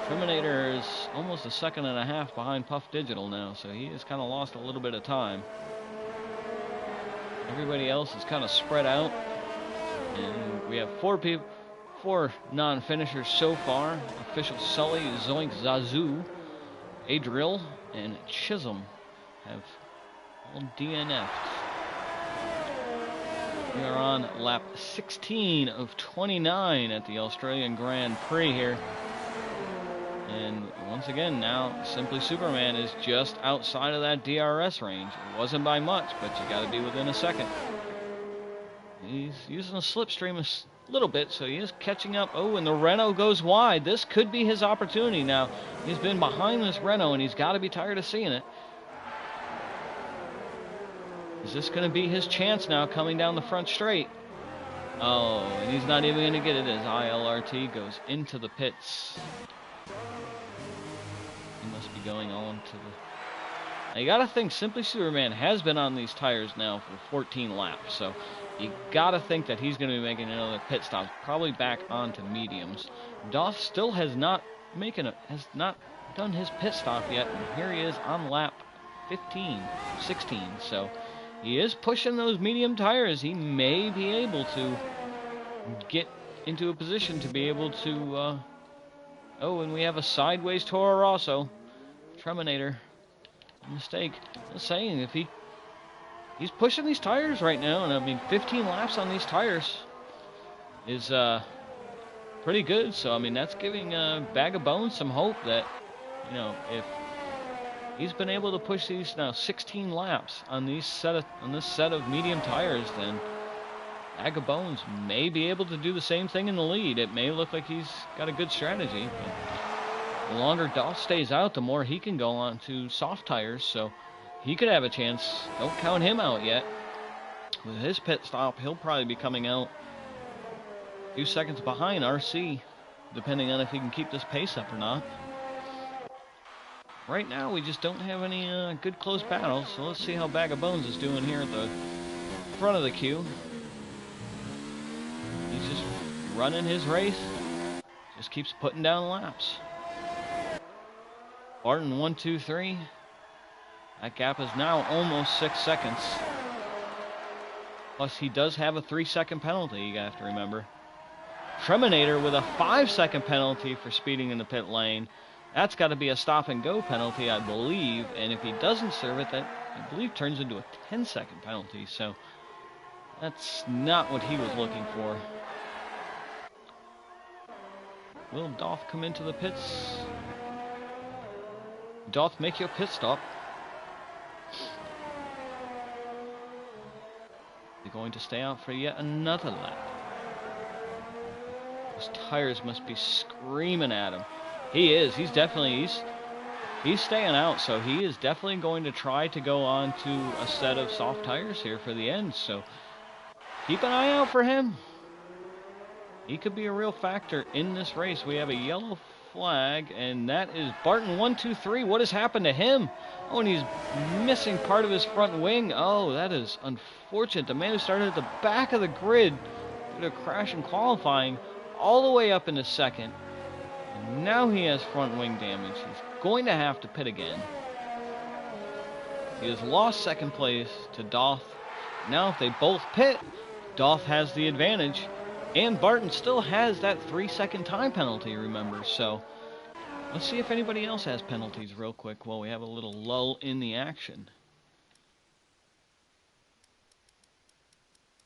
Terminator is almost 1.5 seconds behind Puff Digital now, so he has kind of lost a little bit of time. Everybody else is kind of spread out. And we have 4 non-finishers so far. Official Sully, Zoink Zazu, Adriel, and Chisholm have all DNF'd. We are on lap 16 of 29 at the Australian Grand Prix here. And once again, now Simply Superman is just outside of that DRS range. It wasn't by much, but you got to be within a second. He's using a slipstream a little bit, so he is catching up. Oh, and the Renault goes wide. This could be his opportunity now. He's been behind this Renault, and he's got to be tired of seeing it. Is this going to be his chance now coming down the front straight? Oh, and he's not even going to get it as ILRT goes into the pits. He must be going on to the... Now you got to think Simply Superman has been on these tires now for 14 laps, so you got to think that he's going to be making another pit stop, probably back onto mediums. Doth still has not done his pit stop yet, and here he is on lap 16, so he is pushing those medium tires. He may be able to get into a position to be able to oh, and we have a sideways Toro Rosso. Terminator. Mistake. I'm saying, if he's pushing these tires right now, and I mean 15 laps on these tires is pretty good. So I mean that's giving Bag of Bones some hope that, you know, if he's been able to push these now 16 laps on this set of medium tires, then Bag of Bones may be able to do the same thing in the lead. It may look like he's got a good strategy, but the longer Doth stays out, the more he can go on to soft tires, so he could have a chance. Don't count him out yet. With his pit stop, he'll probably be coming out a few seconds behind RC, depending on if he can keep this pace up or not. Right now, we just don't have any good close battles, so let's see how Bag of Bones is doing here at the front of the queue. He's just running his race, just keeps putting down laps. Barton 123. That gap is now almost 6 seconds. Plus, he does have a 3-second penalty, you have to remember. Treminator with a 5-second penalty for speeding in the pit lane. That's got to be a stop-and-go penalty, I believe. And if he doesn't serve it, that, I believe, turns into a 10-second penalty. So, that's not what he was looking for. Will Doth come into the pits? doth make you a pit stop. They're going to stay out for yet another lap. Those tires must be screaming at him. He is. He's definitely... He's staying out, so he is definitely going to try to go on to a set of soft tires here for the end. So keep an eye out for him. He could be a real factor in this race. We have a yellow flag, and that is Barton 123. What has happened to him? Oh, and he's missing part of his front wing. Oh, that is unfortunate. The man who started at the back of the grid due to a crash in qualifying all the way up into second. And now he has front wing damage. He's going to have to pit again. He has lost second place to Doth. Now if they both pit, Doth has the advantage. And Barton still has that 3-second time penalty, remember. So let's see if anybody else has penalties real quick while we have a little lull in the action.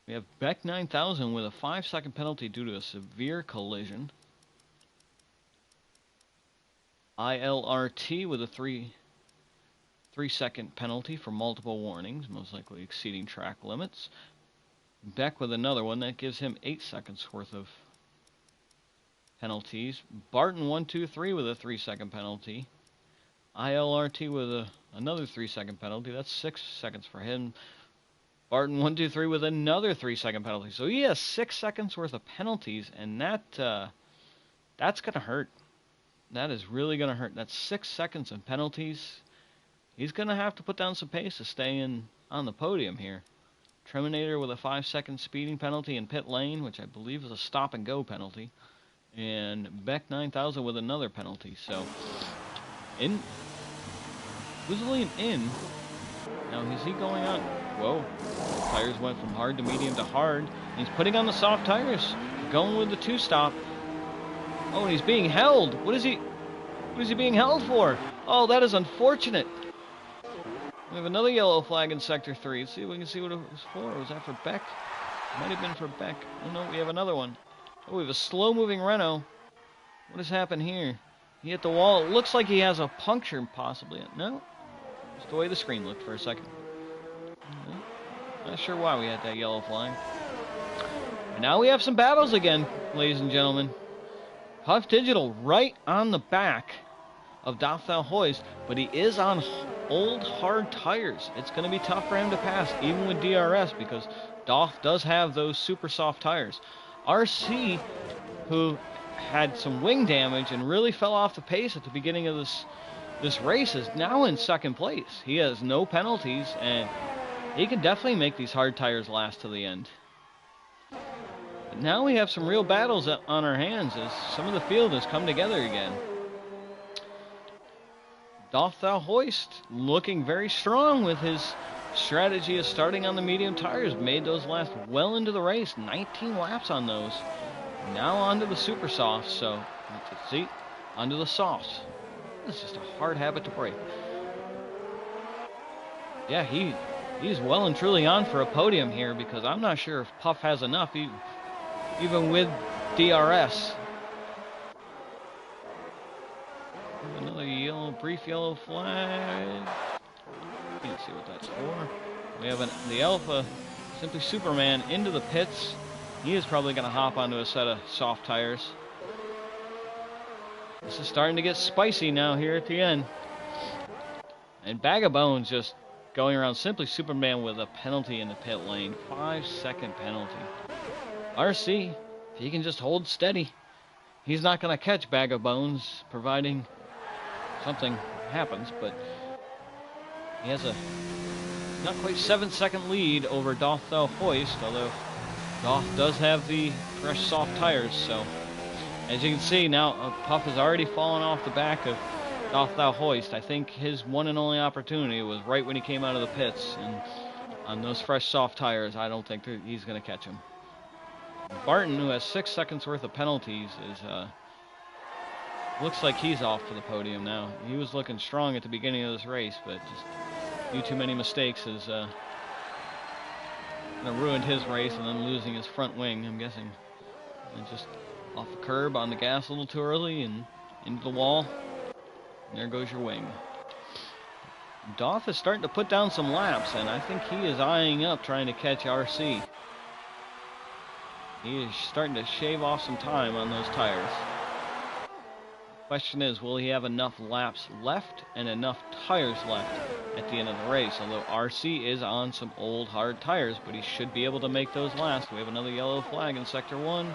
We have Beck 9000 with a 5-second penalty due to a severe collision. ILRT with a 3-second penalty for multiple warnings, most likely exceeding track limits. Beck with another one that gives him 8 seconds worth of penalties. Barton 123 with a 3-second penalty. ILRT with another 3-second penalty. That's 6 seconds for him. Barton 123 with another 3-second penalty. So he has 6 seconds worth of penalties, and that's going to hurt. That is really going to hurt. That's 6 seconds of penalties. He's going to have to put down some pace to stay on the podium here. Terminator with a 5-second speeding penalty in pit lane, which I believe is a stop-and-go penalty. And Beck 9000 with another penalty. So, Whoozling in. Now, is he going on? Whoa. Tires went from hard to medium to hard. He's putting on the soft tires. Going with the 2-stop. Oh, and he's being held. What is he being held for? Oh, that is unfortunate. We have another yellow flag in Sector 3. Let's see if we can see what it was for. Was that for Beck? It might have been for Beck. Oh, no, we have another one. Oh, we have a slow-moving Renault. What has happened here? He hit the wall. It looks like he has a puncture, possibly. No? Just the way the screen looked for a second. Not sure why we had that yellow flag. And now we have some battles again, ladies and gentlemen. Puff Digital right on the back of Doth Thou Hoist, but he is on old hard tires. It's going to be tough for him to pass, even with DRS, because Doth does have those super soft tires. RC, who had some wing damage and really fell off the pace at the beginning of this race, is now in second place. He has no penalties, and he can definitely make these hard tires last to the end. But now we have some real battles on our hands as some of the field has come together again. Doth Thou Hoist looking very strong with his strategy of starting on the medium tires. Made those last well into the race. 19 laps on those. Now onto the super softs. So, let's see, onto the softs. It's just a hard habit to break. Yeah, he's well and truly on for a podium here, because I'm not sure if Puff has enough, even with DRS. Another brief yellow flag. Can't see what that's for. We have the Alpha, Simply Superman, into the pits. He is probably going to hop onto a set of soft tires. This is starting to get spicy now here at the end. And Bag of Bones just going around Simply Superman with a penalty in the pit lane. 5-second penalty. RC, if he can just hold steady, he's not going to catch Bag of Bones, providing something happens, but he has a not quite 7-second lead over Doth Thou Hoist, although Doth does have the fresh soft tires. So as you can see now, Puff has already fallen off the back of Doth Thou Hoist. I think his one and only opportunity was right when he came out of the pits, and on those fresh soft tires, I don't think he's going to catch him. Barton, who has 6 seconds worth of penalties, is looks like he's off for the podium now. He was looking strong at the beginning of this race, but just a few too many mistakes has ruined his race, and then losing his front wing, I'm guessing. And just off the curb on the gas a little too early and into the wall. And there goes your wing. Doff is starting to put down some laps, and I think he is eyeing up trying to catch RC. He is starting to shave off some time on those tires. Question is, will he have enough laps left and enough tires left at the end of the race? Although RC is on some old hard tires, but he should be able to make those last. We have another yellow flag in Sector 1,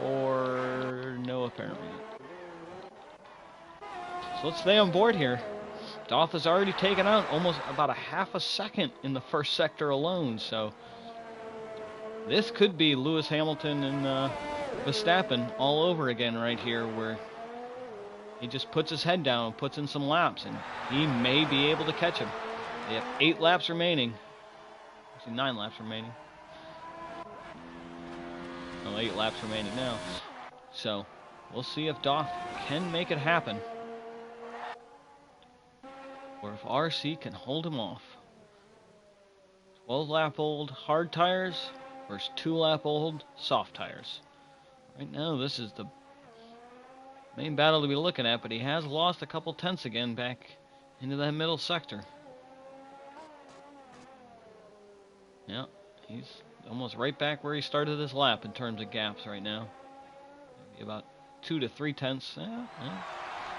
or no, apparently not. So let's stay on board here. Doff has already taken out almost about a half a second in the first sector alone, so this could be Lewis Hamilton and Verstappen all over again right here, where he just puts his head down and puts in some laps, and he may be able to catch him. They have 8 laps remaining. Actually, 9 laps remaining. Well, 8 laps remaining now. So, we'll see if Doff can make it happen, or if RC can hold him off. 12-lap-old hard tires versus 2-lap-old soft tires. Right now, this is the main battle to be looking at, but he has lost a couple tenths again back into that middle sector. Yeah, he's almost right back where he started his lap in terms of gaps right now. Maybe about 2 to 3 tenths. Yeah.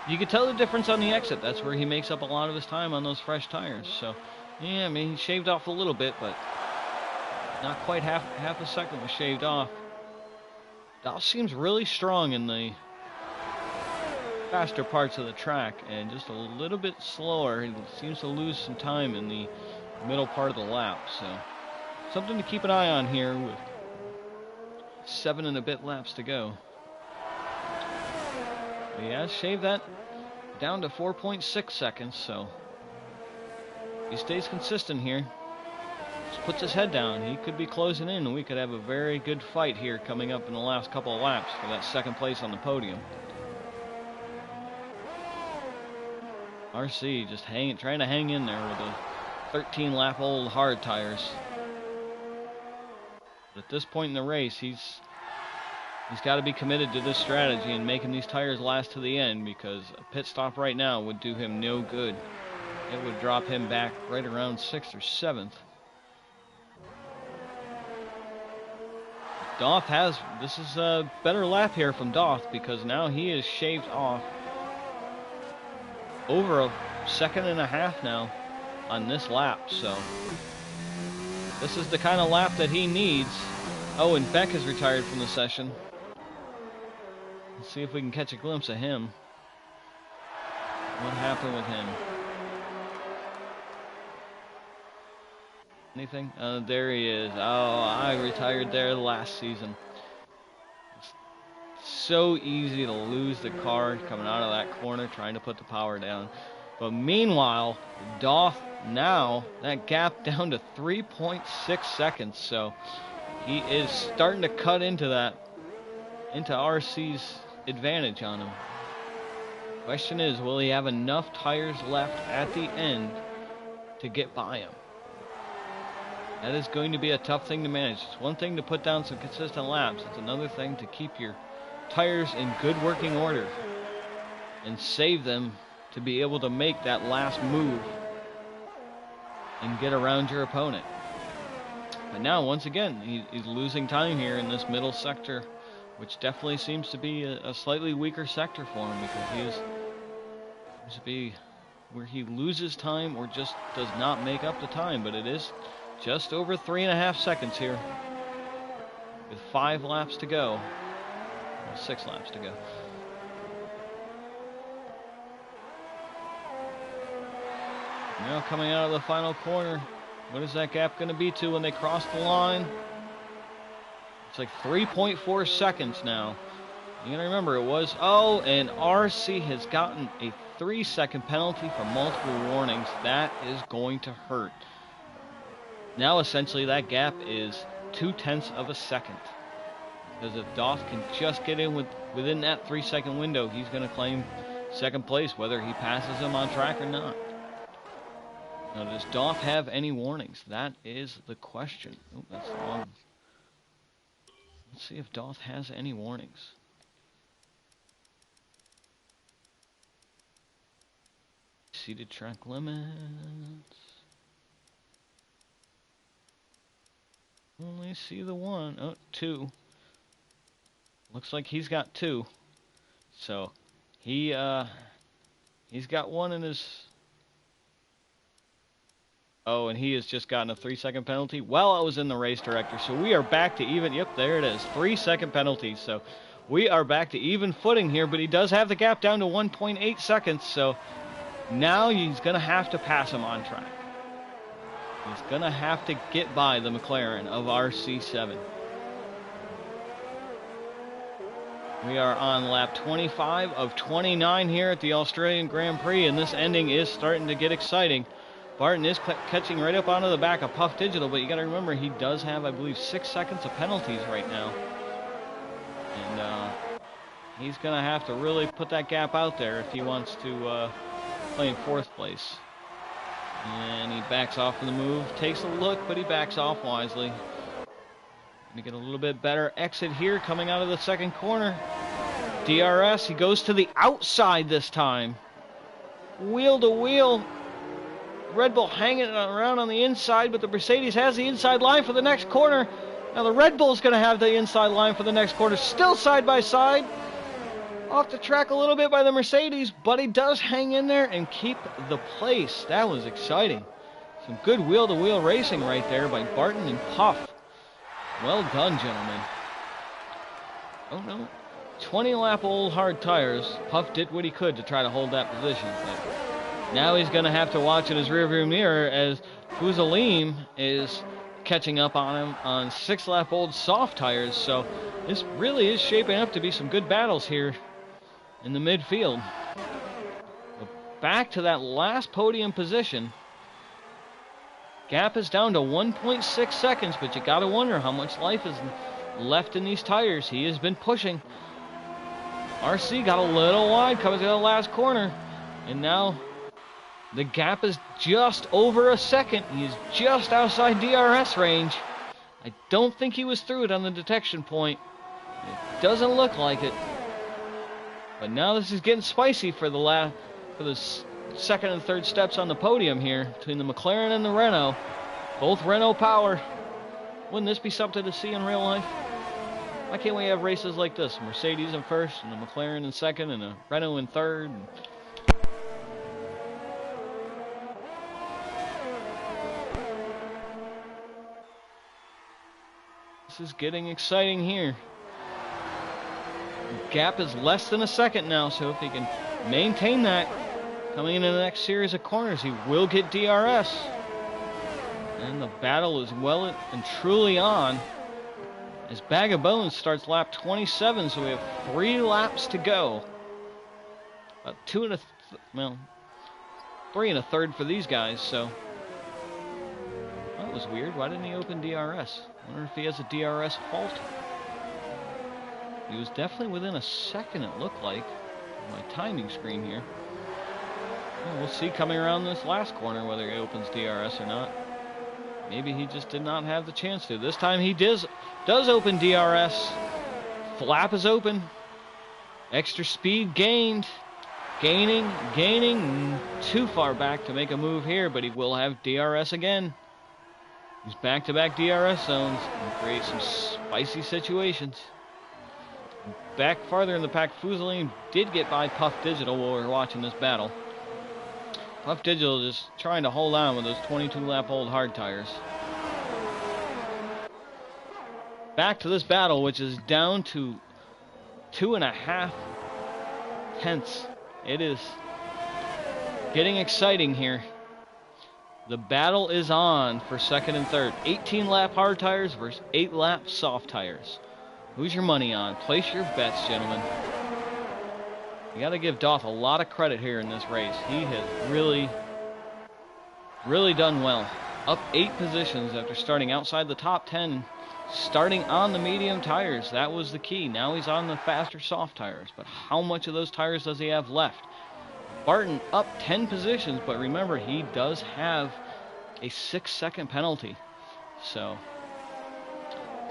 You can tell the difference on the exit. That's where he makes up a lot of his time on those fresh tires. So, yeah, I mean, he shaved off a little bit, but not quite half a second was shaved off. Doff seems really strong in the faster parts of the track, and just a little bit slower. He seems to lose some time in the middle part of the lap, so something to keep an eye on here with 7 and a bit laps to go. But he has shaved that down to 4.6 seconds, so if he stays consistent here, just puts his head down, he could be closing in, and we could have a very good fight here coming up in the last couple of laps for that second place on the podium. RC just trying to hang in there with those 13-lap-old hard tires. But at this point in the race, he's got to be committed to this strategy and making these tires last to the end, because a pit stop right now would do him no good. It would drop him back right around 6th or 7th. Doff this is a better lap here from Doff, because now he is shaved off over a second and a half now on this lap, so this is the kind of lap that he needs. Oh, and Beck has retired from the session. Let's see if we can catch a glimpse of him. What happened with him? Anything? There he is. Oh, I retired there last season. So easy to lose the car coming out of that corner trying to put the power down. But meanwhile, Doff now, that gap down to 3.6 seconds. So he is starting to cut into RC's advantage on him. Question is, will he have enough tires left at the end to get by him? That is going to be a tough thing to manage. It's one thing to put down some consistent laps. It's another thing to keep your tires in good working order and save them to be able to make that last move and get around your opponent. But now, once again, he's losing time here in this middle sector, which definitely seems to be a slightly weaker sector for him, because he seems to be where he loses time or just does not make up the time. But it is just over 3.5 seconds here with 5 laps to go. 6 laps to go. Now coming out of the final corner, what is that gap going to be to when they cross the line? It's like 3.4 seconds now. You gotta remember it was, oh, and RC has gotten a 3-second penalty for multiple warnings. That is going to hurt. Now essentially that gap is 0.2 of a second. Because if Doff can just get in within that 3-second window, he's going to claim second place, whether he passes him on track or not. Now, does Doff have any warnings? That is the question. Oh, that's the wrong. Let's see if Doff has any warnings. Exceeded track limits. Only see the one. Oh, two. Looks like he's got two. So he's got one in his. Oh, and he has just gotten a 3-second penalty while I was in the race director. So we are back to even. Yep, there it is. 3-second penalty. So we are back to even footing here, but he does have the gap down to 1.8 seconds. So now he's going to have to pass him on track. He's going to have to get by the McLaren of RC7. We are on lap 25 of 29 here at the Australian Grand Prix, and this ending is starting to get exciting. Barton is catching right up onto the back of Puff Digital, but you got to remember he does have, I believe, 6 seconds of penalties right now. And he's going to have to really put that gap out there if he wants to play in 4th place. And he backs off from the move, takes a look, but he backs off wisely. Gonna get a little bit better exit here coming out of the second corner. DRS, he goes to the outside this time. Wheel to wheel. Red Bull hanging around on the inside, but the Mercedes has the inside line for the next corner. Now the Red Bull's going to have the inside line for the next corner. Still side by side. Off the track a little bit by the Mercedes, but he does hang in there and keep the place. That was exciting. Some good wheel-to-wheel racing right there by Barton and Puff. Well done, gentlemen. Oh, no. 20-lap-old hard tires. Puff did what he could to try to hold that position, but now he's going to have to watch in his rearview mirror as Fusalim is catching up on him on 6-lap-old soft tires. So this really is shaping up to be some good battles here in the midfield. But back to that last podium position. Gap is down to 1.6 seconds, but you got to wonder how much life is left in these tires. He has been pushing. RC got a little wide coming to the last corner, and now the gap is just over a second. He's just outside DRS range. I don't think he was through it on the detection point. It doesn't look like it. But now this is getting spicy for the second and third steps on the podium here between the McLaren and the Renault. Both Renault power. Wouldn't this be something to see in real life? Why can't we have races like this? Mercedes in first, and the McLaren in second, and the Renault in third. This is getting exciting here. The gap is less than a second now, so if he can maintain that coming into the next series of corners, he will get DRS. And the battle is well and truly on as Bag of Bones starts lap 27, so we have 3 laps to go. About 3 1/3 for these guys, so that was weird. Why didn't he open DRS? I wonder if he has a DRS fault. He was definitely within a second, it looked like, on my timing screen here. Well, we'll see coming around this last corner whether he opens DRS or not. Maybe he just did not have the chance to. This time he does open DRS. Flap is open. Extra speed gained. Gaining. Too far back to make a move here, but he will have DRS again. These back-to-back DRS zones can create some spicy situations. Back farther in the pack, Fusaline did get by Puff Digital while we were watching this battle. Puff Digital just trying to hold on with those 22-lap-old hard tires. Back to this battle, which is down to 2.5 tenths. It is getting exciting here. The battle is on for second and third. 18-lap hard tires versus 8-lap soft tires. Who's your money on? Place your bets, gentlemen. You got to give Doth a lot of credit here in this race. He has really done well. Up 8 positions after starting outside the top 10, starting on the medium tires. That was the key. Now he's on the faster soft tires. But how much of those tires does he have left? Barton up 10 positions, but remember, he does have a 6-second penalty. So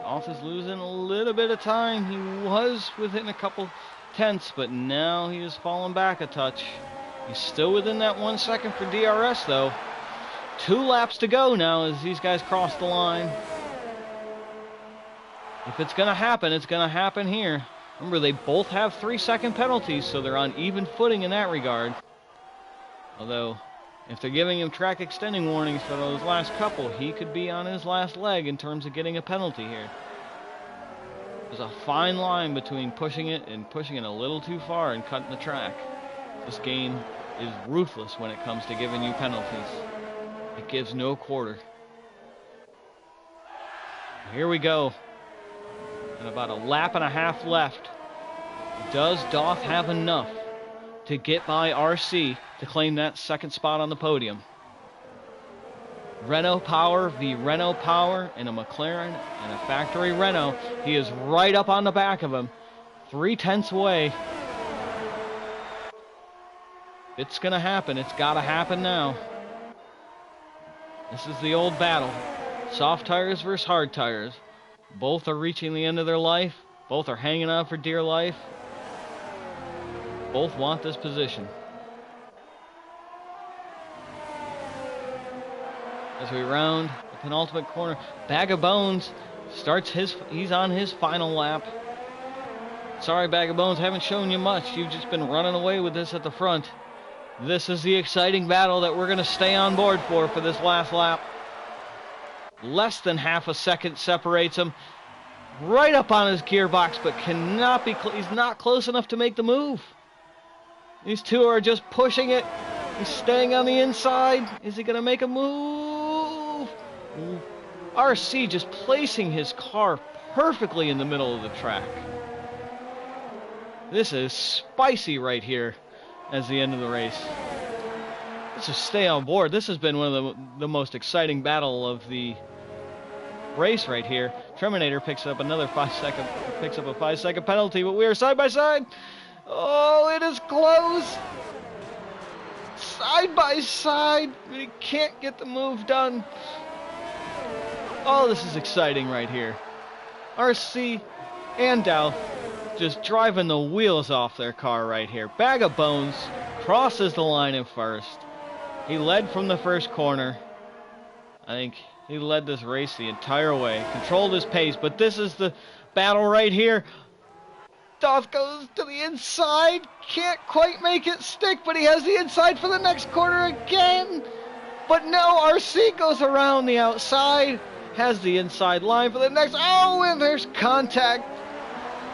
Doth is losing a little bit of time. He was within a couple tenths, but now he has fallen back a touch. He's still within that 1 second for DRS, though. 2 laps to go now as these guys cross the line. If it's going to happen, it's going to happen here. Remember, they both have 3-second penalties, so they're on even footing in that regard. Although, if they're giving him track extending warnings for those last couple, he could be on his last leg in terms of getting a penalty here. There's a fine line between pushing it and pushing it a little too far and cutting the track. This game is ruthless when it comes to giving you penalties. It gives no quarter. Here we go. And about a lap and a half left. Does Doth have enough to get by RC to claim that second spot on the podium? Renault Power v Renault Power in a McLaren and a factory Renault. He is right up on the back of him. 3/10 away. It's going to happen. It's got to happen now. This is the old battle. Soft tires versus hard tires. Both are reaching the end of their life. Both are hanging on for dear life. Both want this position. As we round the penultimate corner, Bag of Bones starts he's on his final lap. Sorry, Bag of Bones, haven't shown you much. You've just been running away with this at the front. This is the exciting battle that we're going to stay on board for this last lap. Less than half a second separates him. Right up on his gearbox, but cannot be. He's not close enough to make the move. These two are just pushing it. He's staying on the inside. Is he going to make a move? RC just placing his car perfectly in the middle of the track. This is spicy right here as the end of the race. Let's just stay on board. This has been one of the most exciting battle of the race right here. Terminator picks up another 5-second, picks up a 5-second penalty, but we are side by side. Oh, it is close. Side by side, but he can't get the move done. Oh, this is exciting right here. RC and Dow just driving the wheels off their car right here. Bag of Bones crosses the line in first. He led from the first corner. I think he led this race the entire way. Controlled his pace, but this is the battle right here. Doth goes to the inside. Can't quite make it stick, but he has the inside for the next corner again. But no, RC goes around the outside. Has the inside line for the next. Oh, and there's contact.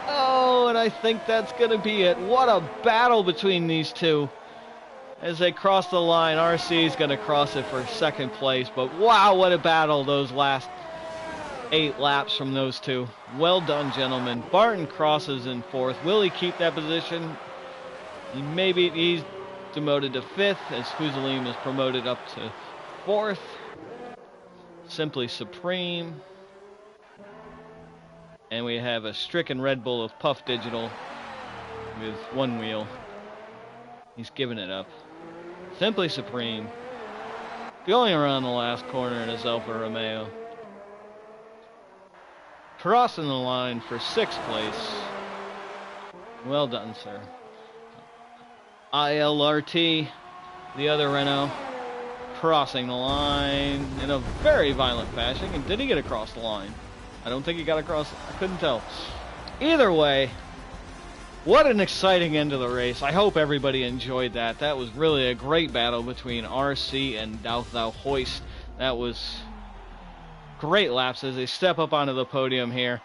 Oh, and I think that's going to be it. What a battle between these two. As they cross the line, RC is going to cross it for second place. But wow, what a battle those last 8 laps from those two. Well done, gentlemen. Barton crosses in fourth. Will he keep that position? He's demoted to 5th as Fusalim is promoted up to 4th. Simply Supreme. And we have a stricken Red Bull of Puff Digital with 1 wheel. He's giving it up. Simply Supreme. Going around the last corner in his Alfa Romeo. Crossing the line for 6th place. Well done, sir. ILRT, the other Renault, crossing the line in a very violent fashion. And did he get across the line? I don't think he got across. I couldn't tell. Either way, what an exciting end to the race. I hope everybody enjoyed that. That was really a great battle between RC and Douth Thou Hoist. That was great laps as they step up onto the podium here.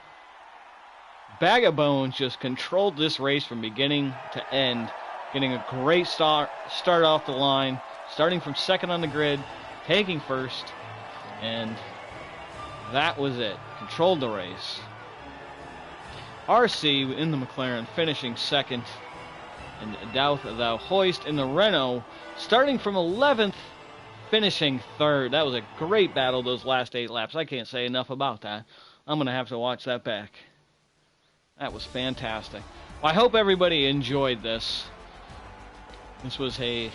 Bag of Bones just controlled this race from beginning to end, getting a great start off the line, starting from second on the grid, taking first, and that was it. Controlled the race. RC in the McLaren finishing second, and Douth Thou Hoist in the Renault starting from 11th, finishing third. That was a great battle those last 8 laps. I can't say enough about that. I'm going to have to watch that back. That was fantastic. Well, I hope everybody enjoyed this. This was a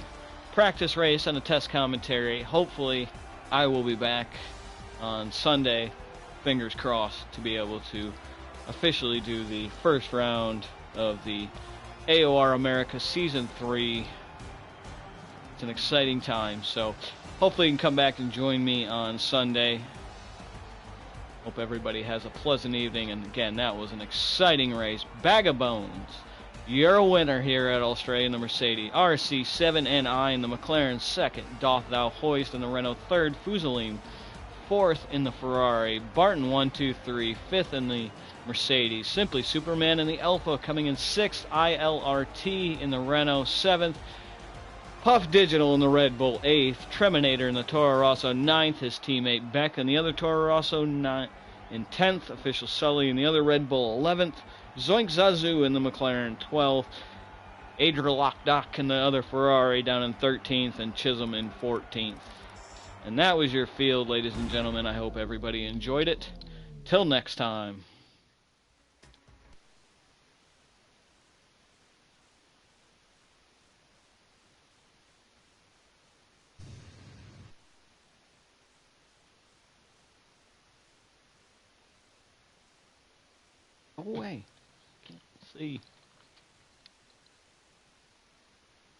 practice race and a test commentary. Hopefully, I will be back on Sunday, fingers crossed, to be able to officially do the first round of the AOR America Season 3 It's an exciting time. So hopefully you can come back and join me on Sunday. Hope everybody has a pleasant evening. And again, that was an exciting race. Bag of bones. You're a winner here at Australia in the Mercedes. RC7NI in the McLaren second. Doth Thou Hoist in the Renault third. Fusilier fourth in the Ferrari. Barton 1, 2, 3. Fifth in the Mercedes. Simply Superman in the Alfa coming in sixth. ILRT in the Renault seventh. Puff Digital in the Red Bull 8th, Treminator in the Toro Rosso 9th, his teammate Beck in the other Toro Rosso in 10th, Official Sully in the other Red Bull 11th, Zoink Zazu in the McLaren 12th, Adrian Lockdock in the other Ferrari down in 13th, and Chisholm in 14th. And that was your field, ladies and gentlemen. I hope everybody enjoyed it. Till next time. Go away. Can't see.